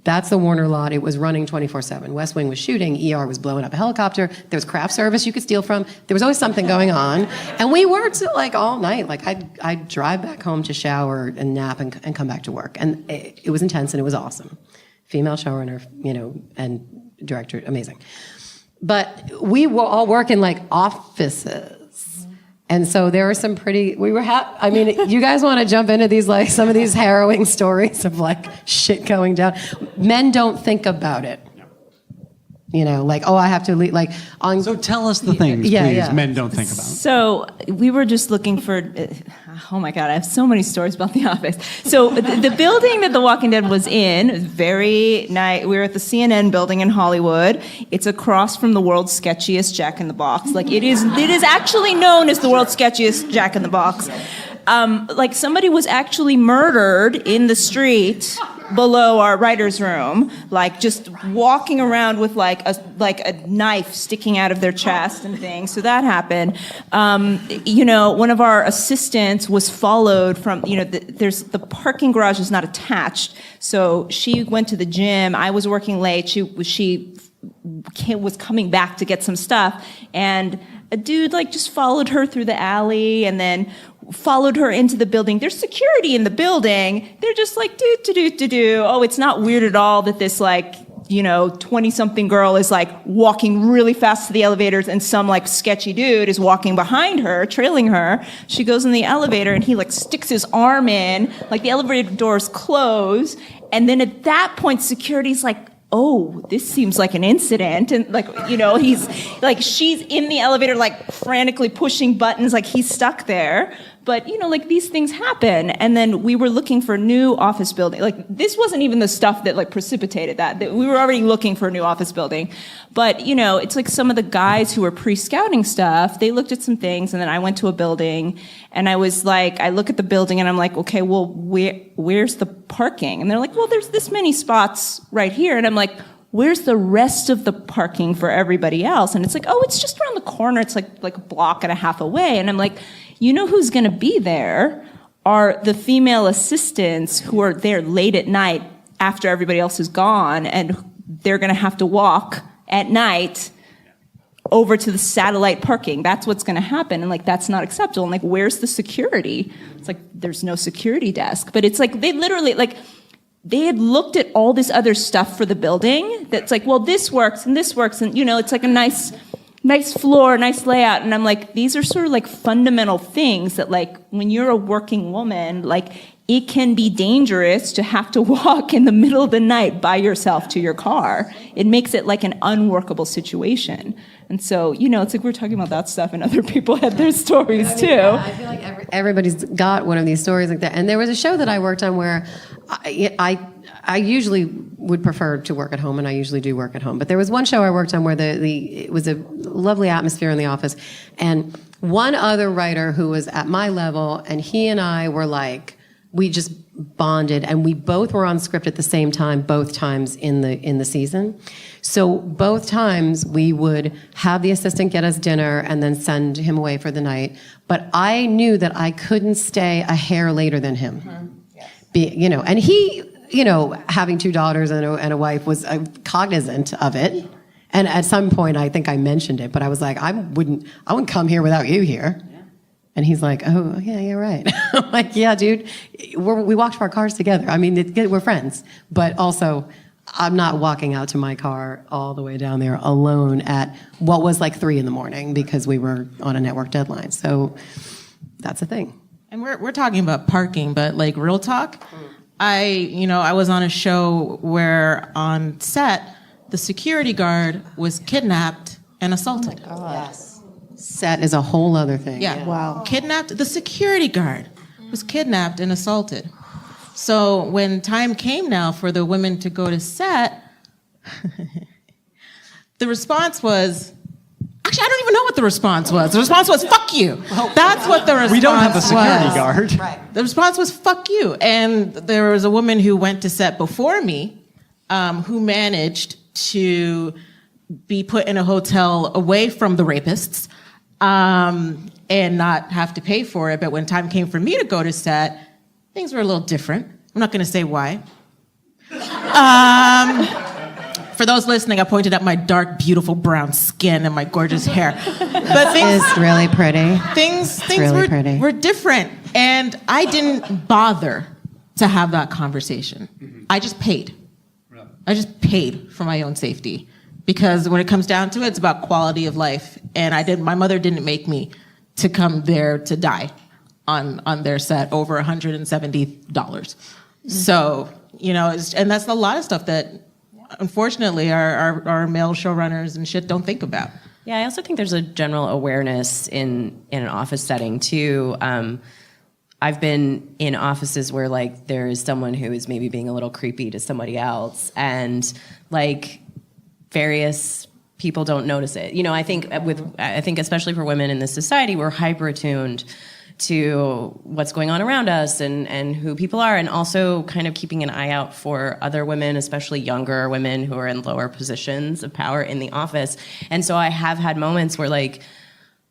That's the Warner lot. It was running 24/7. West Wing was shooting. ER was blowing up a helicopter. There was craft service you could steal from. There was always something going on. And we worked like all night. Like I'd drive back home to shower and nap and come back to work. And it was intense and it was awesome. Female showrunner, and director, amazing. But we will all work in like offices. And so there were some you guys want to jump into these, like some of these harrowing stories of like shit going down. Men don't think about it. Like, oh, I have to leave. Like, so tell us the things, please. Men don't think about. So we were just looking for. Oh my God, I have so many stories about The Office. So the building that The Walking Dead was in is very nice. We were at the CNN building in Hollywood. It's across from the world's sketchiest Jack in the Box. Like it is actually known as the world's sketchiest Jack in the Box. Like somebody was actually murdered in the street below our writer's room, like just walking around with like a knife sticking out of their chest and things. So that happened. One of our assistants was followed from, the parking garage is not attached. So she went to the gym. I was working late. She was coming back to get some stuff, and a dude like just followed her through the alley and then followed her into the building. There's security in the building. They're just like, do. Oh, it's not weird at all that this 20-something girl is like walking really fast to the elevators and some like sketchy dude is walking behind her, trailing her. She goes in the elevator and he like sticks his arm in, like the elevator doors close. And then at that point, security's like, oh, this seems like an incident. And he's like, she's in the elevator, like frantically pushing buttons, like he's stuck there. But, these things happen. And then we were looking for new office building. Like, this wasn't even the stuff that like precipitated that. We were already looking for a new office building. But, it's like some of the guys who were pre-scouting stuff, they looked at some things, and then I went to a building, and I was like, I look at the building, and I'm like, okay, well, where's the parking? And they're like, well, there's this many spots right here. And I'm like, where's the rest of the parking for everybody else? And it's like, oh, it's just around the corner. It's like a block and a half away. And I'm like, you know who's going to be there? are the female assistants who are there late at night after everybody else is gone, and they're going to have to walk at night over to the satellite parking. That's what's going to happen. And like, that's not acceptable. And like, where's the security? It's like, there's no security desk. But it's like, they literally, like, they had looked at all this other stuff for the building that's like, well, this works and this works. And, you know, it's like a nice floor, nice layout. And I'm like, these are sort of like fundamental things that like, when you're a working woman, like, it can be dangerous to have to walk in the middle of the night by yourself to your car. It makes it like an unworkable situation. And so, you know, it's like we're talking about that stuff and other people had their stories too. Yeah, I feel like everybody's got one of these stories like that. And there was a show that I worked on where I usually would prefer to work at home, and I usually do work at home. But there was one show I worked on where it was a lovely atmosphere in the office. And one other writer who was at my level, and he and I were like, we just bonded, and we both were on script at the same time, both times in the season. So both times we would have the assistant get us dinner and then send him away for the night. But I knew that I couldn't stay a hair later than him. Mm-hmm. Yes. And he, having 2 daughters and a wife, was cognizant of it. And at some point, I think I mentioned it, but I was like, I wouldn't come here without you here. And he's like, oh, yeah, you're right. I'm like, yeah, dude, we walked to our cars together. I mean, we're friends. But also, I'm not walking out to my car all the way down there alone at what was like 3 a.m. because we were on a network deadline. So that's a thing. And we're talking about parking, but like real talk, I was on a show where on set, the security guard was kidnapped and assaulted. Oh my God. Yes. Set is a whole other thing. Yeah. Wow. Kidnapped. The security guard was kidnapped and assaulted. So when time came now for the women to go to set, the response was, actually, I don't even know what the response was. The response was, fuck you. That's what the response was. We don't have a security guard. Right. The response was, fuck you. And there was a woman who went to set before me who managed to be put in a hotel away from the rapists and not have to pay for it. But when time came for me to go to set, things were a little different. I'm not going to say why. For those listening, I pointed out my dark, beautiful brown skin and my gorgeous hair. But things it's really pretty. Things really pretty. were different, and I didn't bother to have that conversation. Mm-hmm. I just paid. Really? I just paid for my own safety. Because when it comes down to it, it's about quality of life. And my mother didn't make me to come there to die on their set over $170. Mm-hmm. So, and that's a lot of stuff that, unfortunately, our male showrunners and shit don't think about. Yeah, I also think there's a general awareness in an office setting, too. I've been in offices where, like, there is someone who is maybe being a little creepy to somebody else, and, like, various people don't notice it. I think especially for women in this society, we're hyper attuned to what's going on around us and who people are, and also kind of keeping an eye out for other women, especially younger women who are in lower positions of power in the office. And so I have had moments where, like,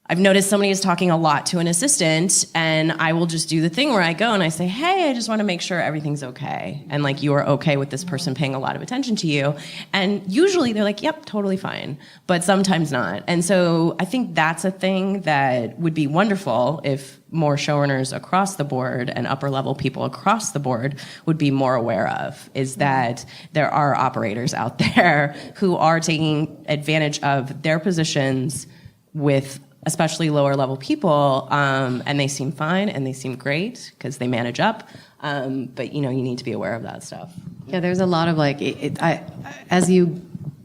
I've noticed somebody is talking a lot to an assistant, and I will just do the thing where I go and I say, hey, I just want to make sure everything's okay. And, like, you are okay with this person paying a lot of attention to you. And usually they're like, yep, totally fine. But sometimes not. And so I think that's a thing that would be wonderful if more showrunners across the board and upper level people across the board would be more aware of, is that there are operators out there who are taking advantage of their positions with especially lower level people, and they seem fine and they seem great because they manage up. But you need to be aware of that stuff. Yeah, there's a lot of as you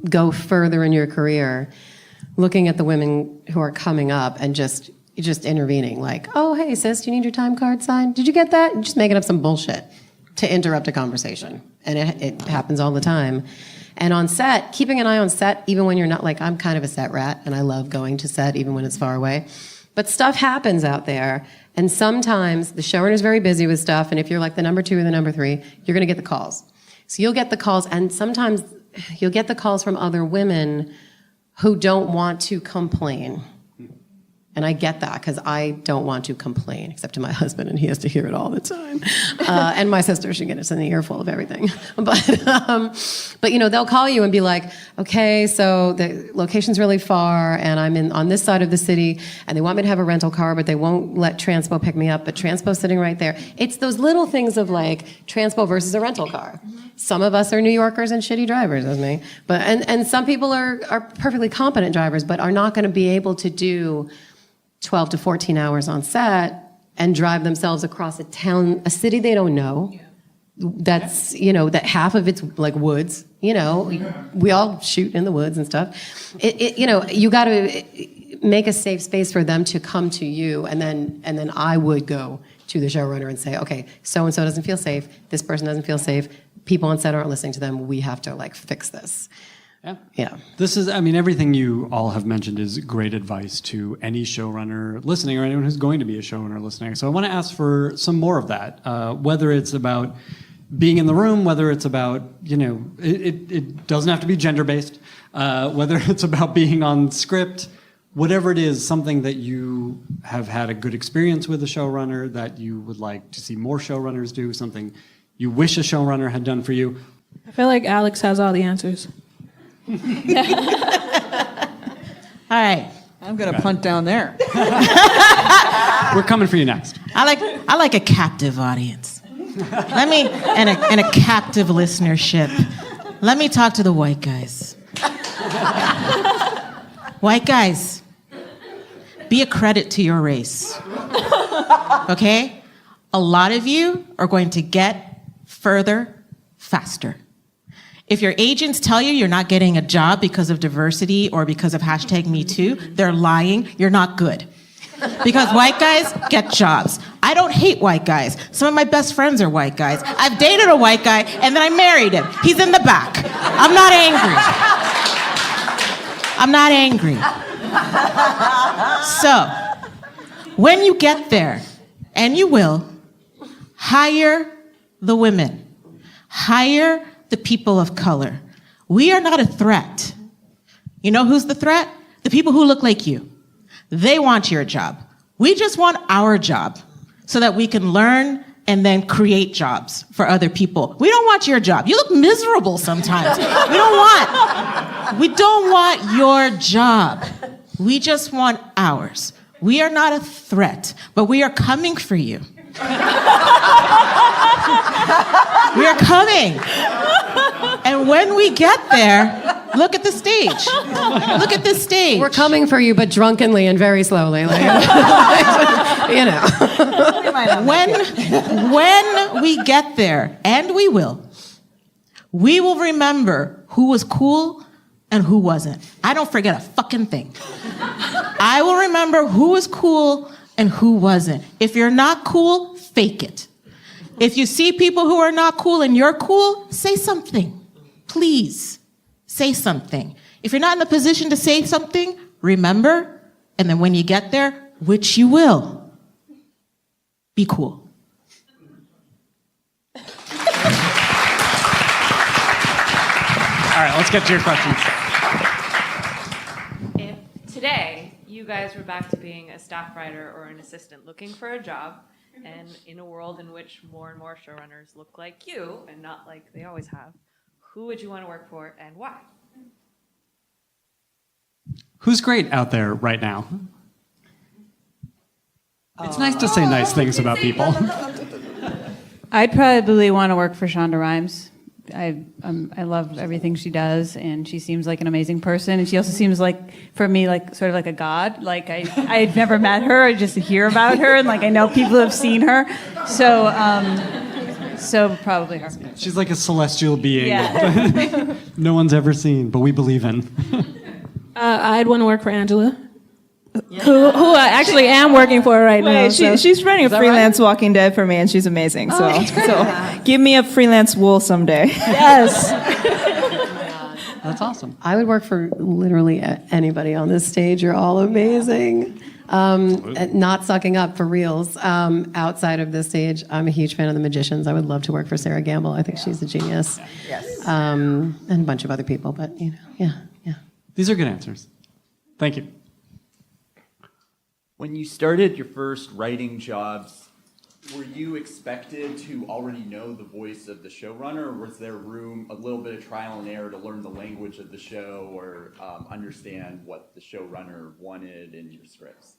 go further in your career, looking at the women who are coming up and just intervening, like, oh, hey, sis, do you need your time card signed? Did you get that? And just making up some bullshit to interrupt a conversation. And it happens all the time. And on set, keeping an eye on set, even when you're not, like, I'm kind of a set rat, and I love going to set even when it's far away. But stuff happens out there, and sometimes the showrunner's very busy with stuff, and if you're like the number 2 or the number 3, you're going to get the calls. So you'll get the calls, and sometimes you'll get the calls from other women who don't want to complain. And I get that because I don't want to complain, except to my husband, and he has to hear it all the time. And my sister, she gets in the ear full of everything. But you know, they'll call you and be like, okay, so the location's really far, and I'm on this side of the city, and they want me to have a rental car, but they won't let Transpo pick me up, but Transpo's sitting right there. It's those little things of like Transpo versus a rental car. Some of us are New Yorkers and shitty drivers, as me. But and some people are perfectly competent drivers, but are not going to be able to do 12 to 14 hours on set and drive themselves across a town, a city they don't know. That's, you know, that half of it's like woods, you know, we all shoot in the woods and stuff. You know, you got to make a safe space for them to come to you. And then I would go to the showrunner and say, okay, so-and-so doesn't feel safe. This person doesn't feel safe. People on set aren't listening to them. We have to like fix this. Yeah. This is, I mean, everything you all have mentioned is great advice to any showrunner listening or anyone who's going to be a showrunner listening. So I want to ask for some more of that, whether it's about being in the room, whether it's about, you know, it doesn't have to be gender-based, whether it's about being on script, whatever it is, something that you have had a good experience with a showrunner that you would like to see more showrunners do, something you wish a showrunner had done for you. I feel like Alex has all the answers. All right. I'm going to punt down there. We're coming for you next. I like a captive audience. And a captive listenership. Let me talk to the white guys. White guys, be a credit to your race. Okay? A lot of you are going to get further faster. If your agents tell you you're not getting a job because of diversity or because of #MeToo, they're lying. You're not good. Because white guys get jobs. I don't hate white guys. Some of my best friends are white guys. I've dated a white guy, and then I married him. He's in the back. I'm not angry. I'm not angry. So, when you get there, and you will, hire the women. Hire the people of color. We are not a threat. You know who's the threat? The people who look like you. They want your job. We just want our job so that we can learn and then create jobs for other people. We don't want your job. You look miserable sometimes. We don't want your job. We just want ours. We are not a threat, but we are coming for you. We are coming. And when we get there, look at the stage. Look at this stage. We're coming for you, but drunkenly and very slowly. Like, you know. When we get there, and we will remember who was cool and who wasn't. I don't forget a fucking thing. I will remember who was cool and who wasn't. If you're not cool, fake it. If you see people who are not cool and you're cool, say something. Please, say something. If you're not in a position to say something, remember, and then when you get there, which you will, be cool. All right, let's get to your questions. If today you guys were back to being a staff writer or an assistant looking for a job, and in a world in which more and more showrunners look like you and not like they always have, who would you want to work for and why? Who's great out there right now? It's nice to say nice things about people. I'd probably want to work for Shonda Rhimes. I love everything she does, and she seems like an amazing person. And she also seems like, for me, like sort of like a god. Like I've never met her, I just hear about her, and like I know people who have seen her. So probably her. She's like a celestial being Yeah. no one's ever seen, but we believe in. I'd want to work for Angela, who I actually am working for right now. She's running a freelance Walking Dead for me, and she's amazing. So give me a freelance wool someday. Yes. That's awesome. I would work for literally anybody on this stage. You're all amazing. Not sucking up for reals. Outside of this stage, I'm a huge fan of the Magicians. I would love to work for Sarah Gamble. I think she's a genius. Yes. And a bunch of other people, but you know, yeah. These are good answers. Thank you. When you started your first writing jobs, were you expected to already know the voice of the showrunner, or was there room, a little bit of trial and error to learn the language of the show or understand what the showrunner wanted in your scripts?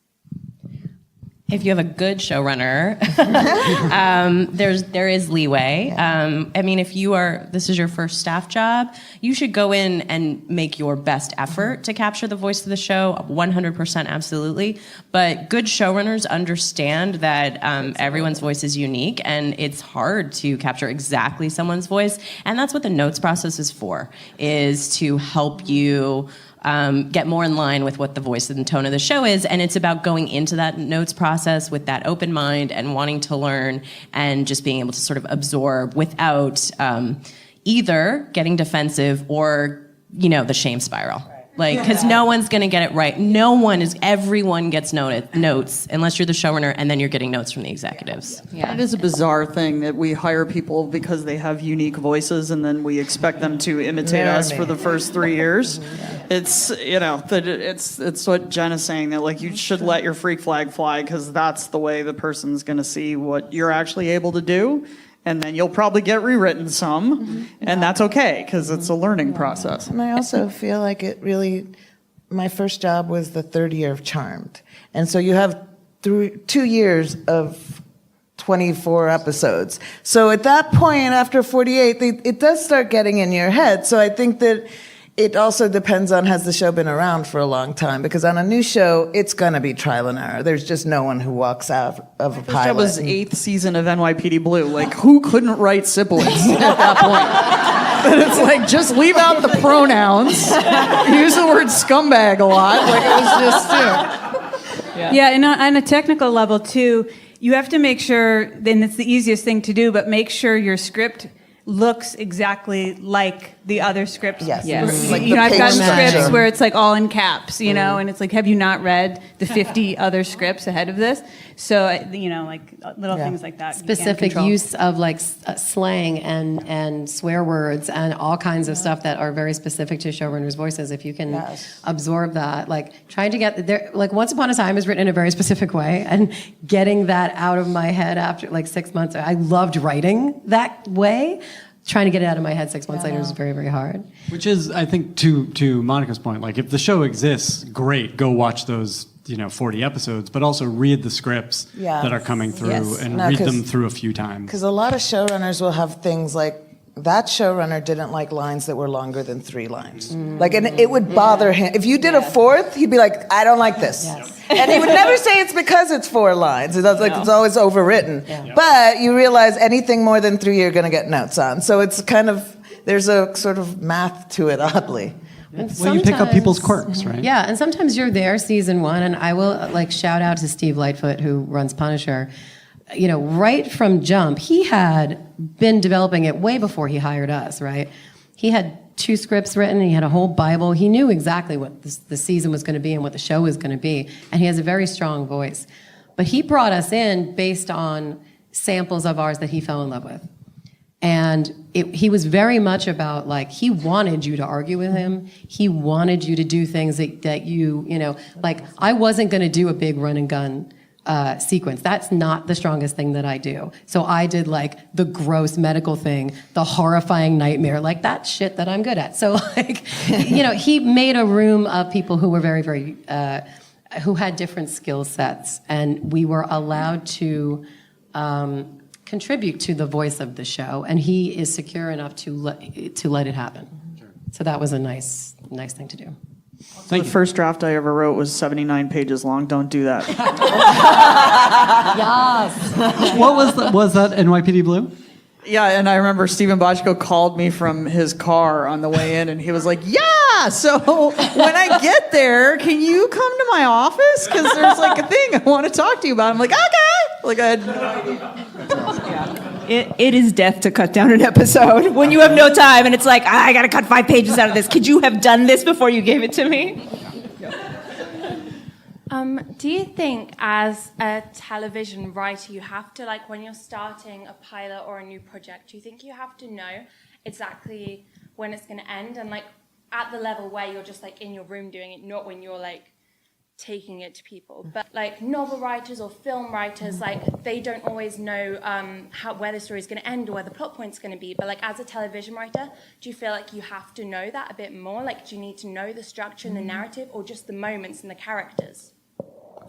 If you have a good showrunner, there is leeway. I mean, if this is your first staff job, you should go in and make your best effort to capture the voice of the show, 100% absolutely. But good showrunners understand that everyone's voice is unique, and it's hard to capture exactly someone's voice. And that's what the notes process is for, is to help you get more in line with what the voice and tone of the show is. And it's about going into that notes process with that open mind and wanting to learn and just being able to sort of absorb without either getting defensive or, the shame spiral. Because no one's going to get it right. Everyone gets notes unless you're the showrunner, and then you're getting notes from the executives. Yeah. It is a bizarre thing that we hire people because they have unique voices, and then we expect them to imitate us for the first 3 years. It's, it's what Jen is saying, that you should let your freak flag fly, because that's the way the person's going to see what you're actually able to do. And then you'll probably get rewritten some, and that's okay, because it's a learning process. And I also feel like my first job was the third year of Charmed. And so you have 2 years of 24 episodes. So at that point, after 48, it does start getting in your head. So I think that it also depends on, has the show been around for a long time? Because on a new show, it's going to be trial and error. There's just no one who walks out of a pilot. That was 8th season of NYPD Blue. Who couldn't write siblings at that point? But it's just leave out the pronouns. Use the word scumbag a lot. It was just, Yeah, and on a technical level, too, you have to make sure, and it's the easiest thing to do, but make sure your script looks exactly like the other scripts. Yes. I've got scripts where it's all in caps, and it's have you not read the 50 other scripts ahead of this? So, little things like that. Specific use of slang and swear words and all kinds of stuff that are very specific to showrunners' voices. If you can absorb that, trying to get there, Once Upon a Time is written in a very specific way, and getting that out of my head after 6 months, I loved writing that way. Trying to get it out of my head 6 months later is very, very hard. Which is, I think, to Monica's point, if the show exists, great, go watch those 40 episodes, but also read the scripts that are coming through and read them through a few times. Because a lot of showrunners will have things like, that showrunner didn't like lines that were longer than 3 lines. And it would bother him. If you did a 4th, he'd be like, I don't like this. And he would never say it's because it's 4 lines. It's it's always overwritten. But you realize anything more than 3, you're going to get notes on. So it's there's a sort of math to it, oddly. Well, you pick up people's quirks, right? Yeah, and sometimes you're there season 1, and I will shout out to Steve Lightfoot, who runs Punisher. Right from jump, he had been developing it way before he hired us, right? He had 2 scripts written, he had a whole Bible. He knew exactly what the season was going to be and what the show was going to be, and he has a very strong voice. But he brought us in based on samples of ours that he fell in love with. And he was very much about, he wanted you to argue with him. He wanted you to do things that you I wasn't going to do a big run and gun sequence. That's not the strongest thing that I do. So I did the gross medical thing, the horrifying nightmare, that shit that I'm good at. So he made a room of people who were very, very, who had different skill sets, and we were allowed to contribute to the voice of the show, and he is secure enough to let it happen. Sure. So that was a nice thing to do. The first draft I ever wrote was 79 pages long. Don't do that. Yes. What was that NYPD Blue? Yeah, and I remember Stephen Bochco called me from his car on the way in, and he was like, yeah, so when I get there, can you come to my office? Because there's a thing I want to talk to you about. I'm like, okay. I had no idea. It is death to cut down an episode when you have no time, and it's I got to cut 5 pages out of this. Could you have done this before you gave it to me? Do you think as a television writer you have to, when you're starting a pilot or a new project, do you think you have to know exactly when it's going to end, and at the level where you're just in your room doing it, not when you're taking it to people. But like novel writers or film writers, like they don't always know where the story is going to end or where the plot point's going to be. But like as a television writer, do you feel like you have to know that a bit more? Like, do you need to know the structure and the narrative, or just the moments and the characters?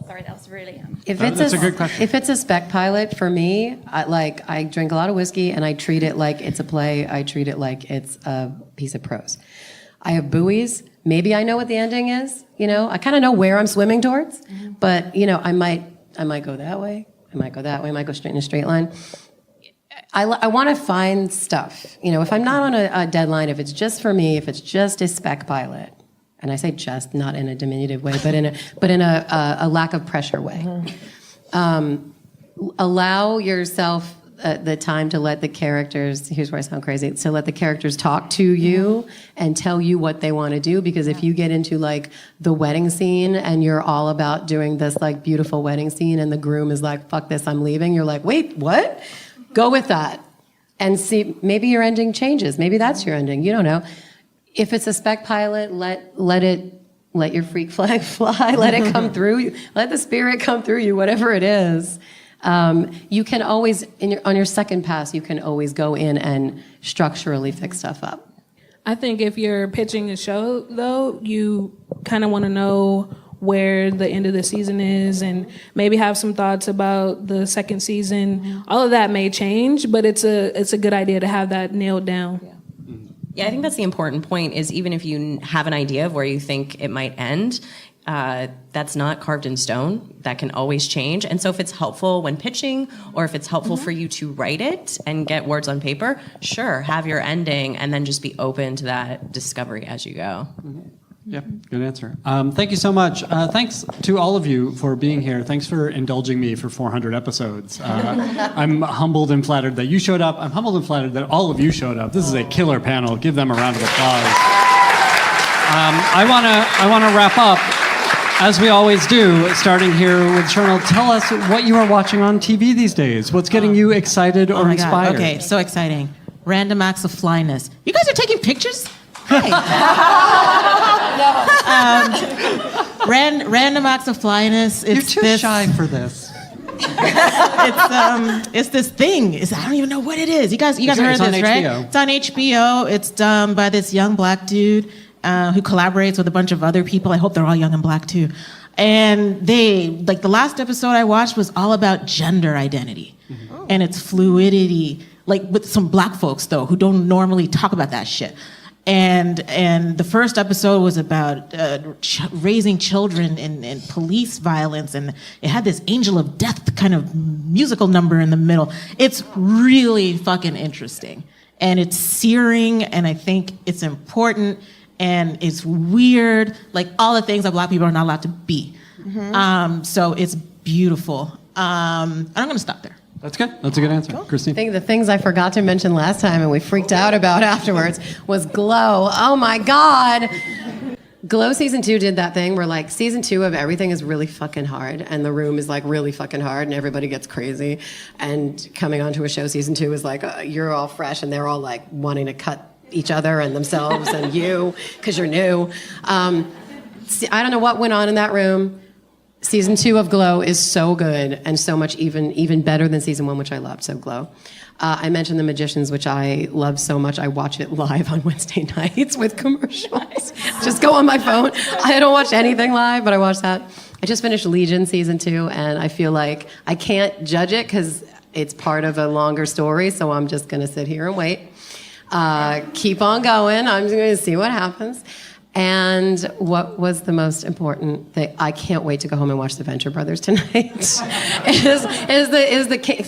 Sorry, that was really. That's a good question. If it's a spec pilot for me, I drink a lot of whiskey and I treat it like it's a play. I treat it like it's a piece of prose. I have buoys. Maybe I know what the ending is. You know, I kind of know where I'm swimming towards, but you know, I might go that way. I might go that way. I might go straight in a straight line. I want to find stuff. You know, if I'm not on a deadline, if it's just for me, if it's just a spec pilot. And I say just, not in a diminutive way, but in a lack of pressure way. Allow yourself the time to let the characters, here's where I sound crazy, to let the characters talk to you and tell you what they want to do. Because if you get into like the wedding scene and you're all about doing this like beautiful wedding scene and the groom is like, fuck this, I'm leaving. You're like, wait, what? Go with that. And see, maybe your ending changes. Maybe that's your ending. You don't know. If it's a spec pilot, let your freak flag fly. Let it come through you. Let the spirit come through you. Whatever it is, you can always on your second pass. You can always go in and structurally fix stuff up. I think if you're pitching a show, though, you kind of want to know where the end of the season is, and maybe have some thoughts about the second season. All of that may change, but it's a good idea to have that nailed down. Yeah, I think that's the important point, is even if you have an idea of where you think it might end, that's not carved in stone. That can always change. And so if it's helpful when pitching, or if it's helpful for you to write it and get words on paper, sure, have your ending, and then just be open to that discovery as you go. Yep, good answer. Thank you so much. Thanks to all of you for being here. Thanks for indulging me for 400 episodes. I'm humbled and flattered that you showed up. I'm humbled and flattered that all of you showed up. This is a killer panel. Give them a round of applause. I want to wrap up, as we always do, starting here with Shernal. Tell us what you are watching on TV these days. What's getting you excited or inspired? God. Okay, so exciting. Random acts of flyness. You guys are taking pictures? Hey. Random acts of flyness. You're too shy for this. It's this thing. I don't even know what it is. You guys heard of this, right? It's on HBO. It's done by this young black dude who collaborates with a bunch of other people. I hope they're all young and black too. And they, like, the last episode I watched was all about gender identity and its fluidity, like with some black folks though who don't normally talk about that shit. And the first episode was about raising children in police violence, and it had this Angel of Death kind of musical number in the middle. It's really fucking interesting, and it's searing, and I think it's important, and it's weird, like all the things that black people are not allowed to be. So it's beautiful. And I'm gonna stop there. That's good. That's a good answer. Cool. Christine? I think the things I forgot to mention last time and we freaked out about afterwards was Glow. Oh my God. Glow season 2 did that thing where like season 2 of everything is really fucking hard and the room is like really fucking hard and everybody gets crazy. And coming onto a show season 2 is like, you're all fresh and they're all like wanting to cut each other and themselves and you because you're new. I don't know what went on in that room. Season 2 of Glow is so good and so much even better than season 1, which I loved. So Glow. I mentioned The Magicians, which I love so much. I watch it live on Wednesday nights with commercials. Just go on my phone. I don't watch anything live, but I watch that. I just finished Legion season 2, and I feel like I can't judge it because it's part of a longer story. So I'm just going to sit here and wait. Keep on going. I'm just going to see what happens. And what was the most important thing? I can't wait to go home and watch The Venture Brothers tonight.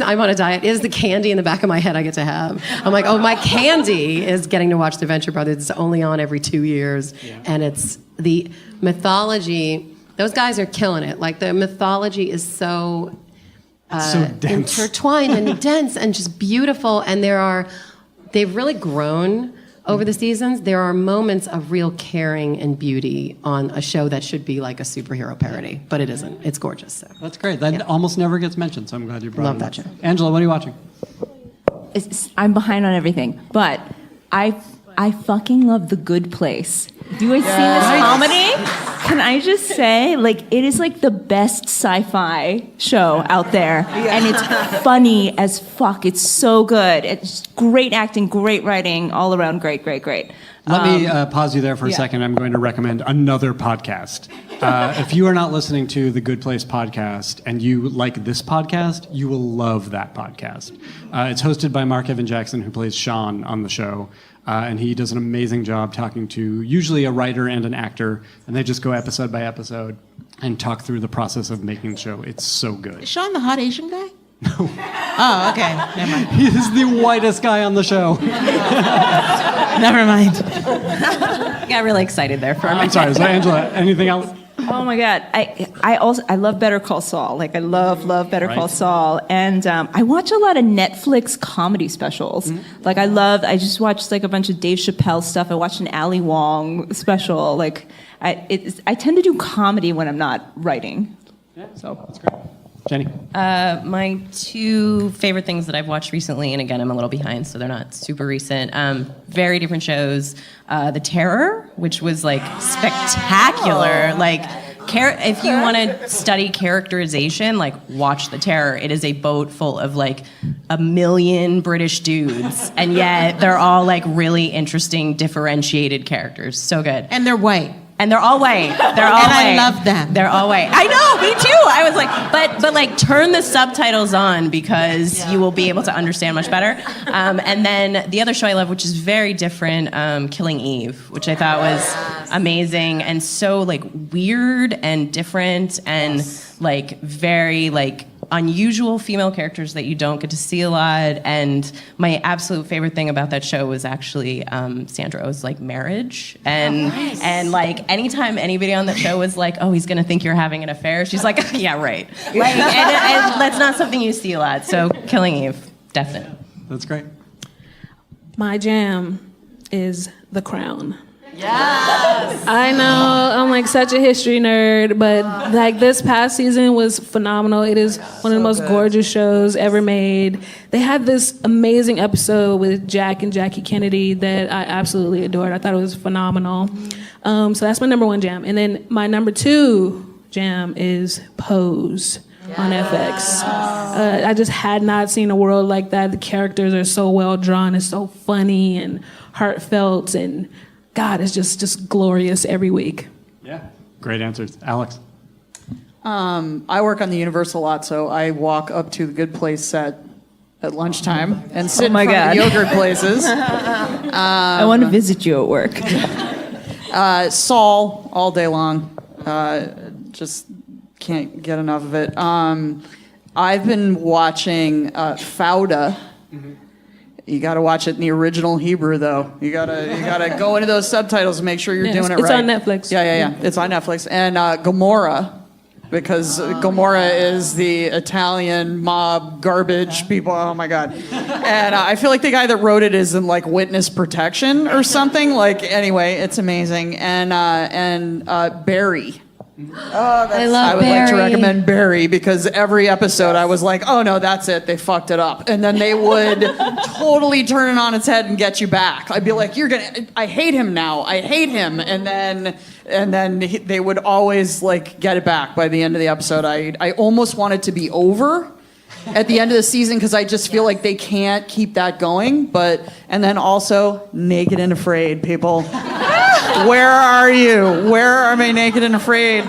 I'm on a diet. Is the candy in the back of my head I get to have? I'm like, oh, my candy is getting to watch The Venture Brothers. It's only on every 2 years. Yeah. And it's the mythology. Those guys are killing it. Like the mythology is so intertwined and dense and just beautiful. And they've really grown over the seasons. There are moments of real caring and beauty on a show that should be like a superhero parody, but it isn't. It's gorgeous. So. That's great. That almost never gets mentioned, so I'm glad you brought Love it that up. show. Angela, what are you watching? I'm behind on everything, but I fucking love The Good Place. Do you guys see this comedy? I just say, like, it is like the best sci-fi show out there, and it's funny as fuck. It's so good. It's great acting, great writing, all around great. Let me pause you there for a second. I'm going to recommend another podcast. If you are not listening to the Good Place podcast and you like this podcast, you will love that podcast. It's hosted by Mark Evan Jackson, who plays Sean on the show. And he does an amazing job talking to usually a writer and an actor. And they just go episode by episode and talk through the process of making the show. It's so good. Is Sean the hot Asian guy? No. Oh, okay. Never mind. He is the whitest guy on the show. Never mind. Got really excited there for a minute. I'm sorry. So Angela, anything else? Oh my God, I love Better Call Saul. Like I love Better Call Saul, and I watch a lot of Netflix comedy specials. Like I just watched like a bunch of Dave Chappelle stuff. I watched an Ali Wong special. Like I tend to do comedy when I'm not writing. Yeah, so that's great. Jenny? My two favorite things that I've watched recently, and again, I'm a little behind, so they're not super recent. Very different shows. The Terror, which was like spectacular. Like, if you want to study characterization, like watch The Terror. It is a boat full of like 1 million British dudes, and yet they're all like really interesting, differentiated characters. So good. And they're white. And they're all white. They're all and white. I love them. They're all white. I know, me too. I was like, but like turn the subtitles on because you will be able to understand much better. And then the other show I love, which is very different, Killing Eve, which I thought was amazing and so like weird and different and like very like unusual female characters that you don't get to see a lot. And my absolute favorite thing about that show was actually Sandra Oh's like marriage. And like anytime anybody on that show was like, oh, he's gonna think you're having an affair, she's like, yeah, right. Like, and that's not something you see a lot. So Killing Eve, definite. That's great. My jam is The Crown. Yes. I know I'm like such a history nerd, but like this past season was phenomenal. It is one of the most gorgeous shows ever made. They had this amazing episode with Jack and Jackie Kennedy that I absolutely adored. I thought it was phenomenal. So that's my number one jam. And then my number two jam is Pose on FX. I just had not seen a world like that. The characters are so well drawn. It's so funny and heartfelt and God, it's just glorious every week. Yeah, great answers. Alex? I work on the Universe a lot, so I walk up to the Good Place set at lunchtime and sit in front of the yogurt places. I want to visit you at work. Saul all day long. Just can't get enough of it. I've been watching Fauda. You got to watch it in the original Hebrew, though. You gotta go into those subtitles and make sure you're doing it right. It's on Netflix. Yeah. It's on Netflix. And Gomorrah, because Gomorrah is the Italian mob garbage people. Oh my God. And I feel like the guy that wrote it is in like witness protection or something. Like anyway, it's amazing. And Barry. I would like to recommend Barry because every episode I was like, oh no, that's it. They fucked it up. And then they would totally turn it on its head and get you back. I'd be like, I hate him now. I hate him. And then they would always like get it back by the end of the episode. I almost want it to be over at the end of the season because I just feel like they can't keep that going. And then also Naked and Afraid, people. Where are you? Where are my Naked and Afraid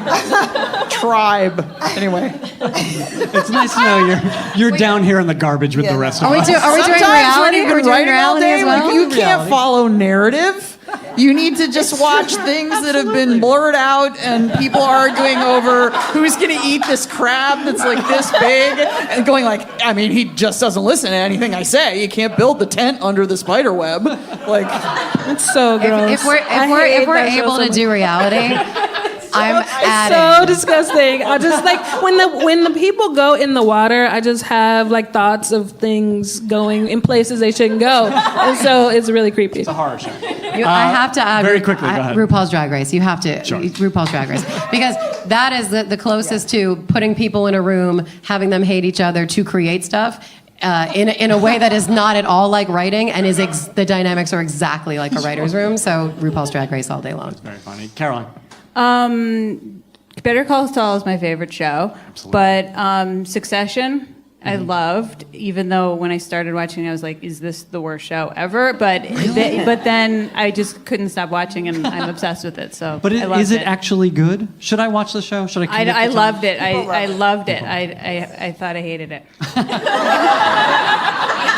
tribe? Anyway, it's nice to know you're down here in the garbage with the rest of us. Are we doing reality? Are we doing reality as well? You can't follow narrative. You need to just watch things that have been blurred out and people arguing over who's going to eat this crab that's like this big and going like, I mean, he just doesn't listen to anything I say. You can't build the tent under the spider web. Like, it's so gross. If we're able to do reality, I'm so disgusting. I just like when the people go in the water, I just have like thoughts of things going in places they shouldn't go, and so it's really creepy. It's a horror show. I have to add very quickly. Go ahead. RuPaul's Drag Race. You have to RuPaul's Drag Race because that is the closest to putting people in a room, having them hate each other to create stuff. In a way that is not at all like writing, and the dynamics are exactly like a writer's room. So RuPaul's Drag Race all day long. It's very funny. Caroline. Better Call Saul is my favorite show. Absolutely. But Succession, I loved, even though when I started watching, I was like, is this the worst show ever? But but then I just couldn't stop watching, and I'm obsessed with it. So, But is it actually good? Should I watch the show? Should I? I loved it. I loved it. I thought I hated it.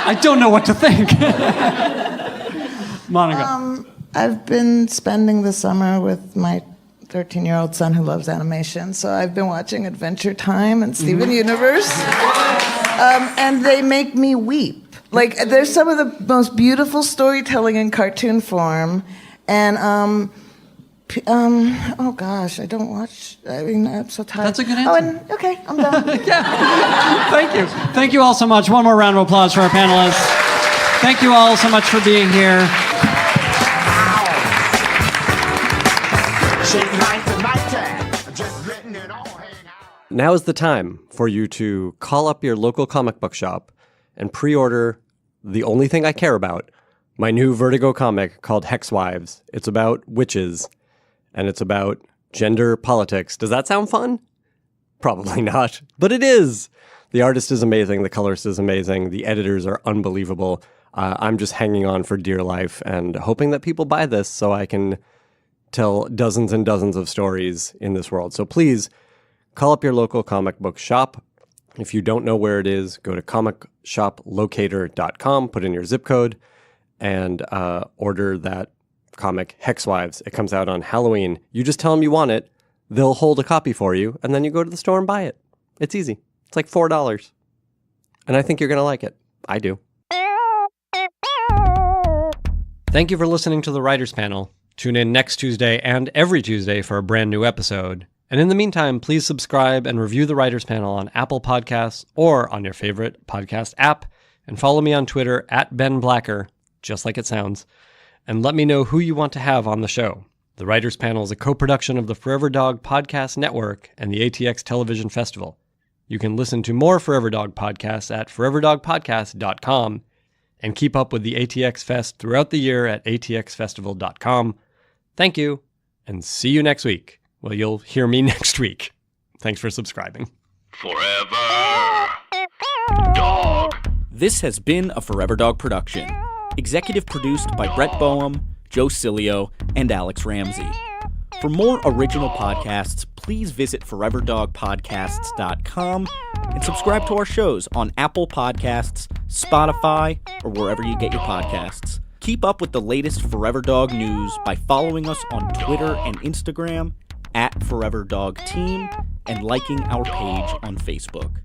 I don't know what to think. Monica. I've been spending the summer with my 13-year-old son who loves animation, so I've been watching Adventure Time and Steven Universe, and they make me weep. Like, there's some of the most beautiful storytelling in cartoon form, and oh gosh, I don't watch. I mean, I'm so tired. That's a good answer. Oh, and okay, I'm done. Thank you all so much. One more round of applause for our panelists. Thank you all so much for being here. Now is the time for you to call up your local comic book shop and pre-order The Only Thing I Care About, my new Vertigo comic called Hex Wives. It's about witches, and it's about gender politics. Does that sound fun? Probably not, but it is. The artist is amazing. The colorist is amazing. The editors are unbelievable. I'm just hanging on for dear life and hoping that people buy this so I can tell dozens and dozens of stories in this world. So please call up your local comic book shop. If you don't know where it is, go to comicshoplocator.com, put in your zip code, and order that comic Hex Wives. It comes out on Halloween. You just tell them you want it. They'll hold a copy for you, and then you go to the store and buy it. It's easy. It's like $4. And I think you're going to like it. I do. Thank you for listening to the Writers Panel. Tune in next Tuesday and every Tuesday for a brand new episode. And in the meantime, please subscribe and review the Writers Panel on Apple Podcasts or on your favorite podcast app. And follow me on Twitter @BenBlacker, just like it sounds. And let me know who you want to have on the show. The Writers Panel is a co-production of the Forever Dog Podcast Network and the ATX Television Festival. You can listen to more Forever Dog podcasts at foreverdogpodcast.com and keep up with the ATX Fest throughout the year at atxfestival.com. Thank you, and see you next week. Well, you'll hear me next week. Thanks for subscribing. Forever Dog. This has been a Forever Dog production. Executive produced by Brett Boehm, Joe Cilio, and Alex Ramsey. For more original podcasts, please visit foreverdogpodcasts.com and subscribe to our shows on Apple Podcasts, Spotify, or wherever you get your podcasts. Keep up with the latest Forever Dog news by following us on Twitter and Instagram @ForeverDogTeam and liking our page on Facebook.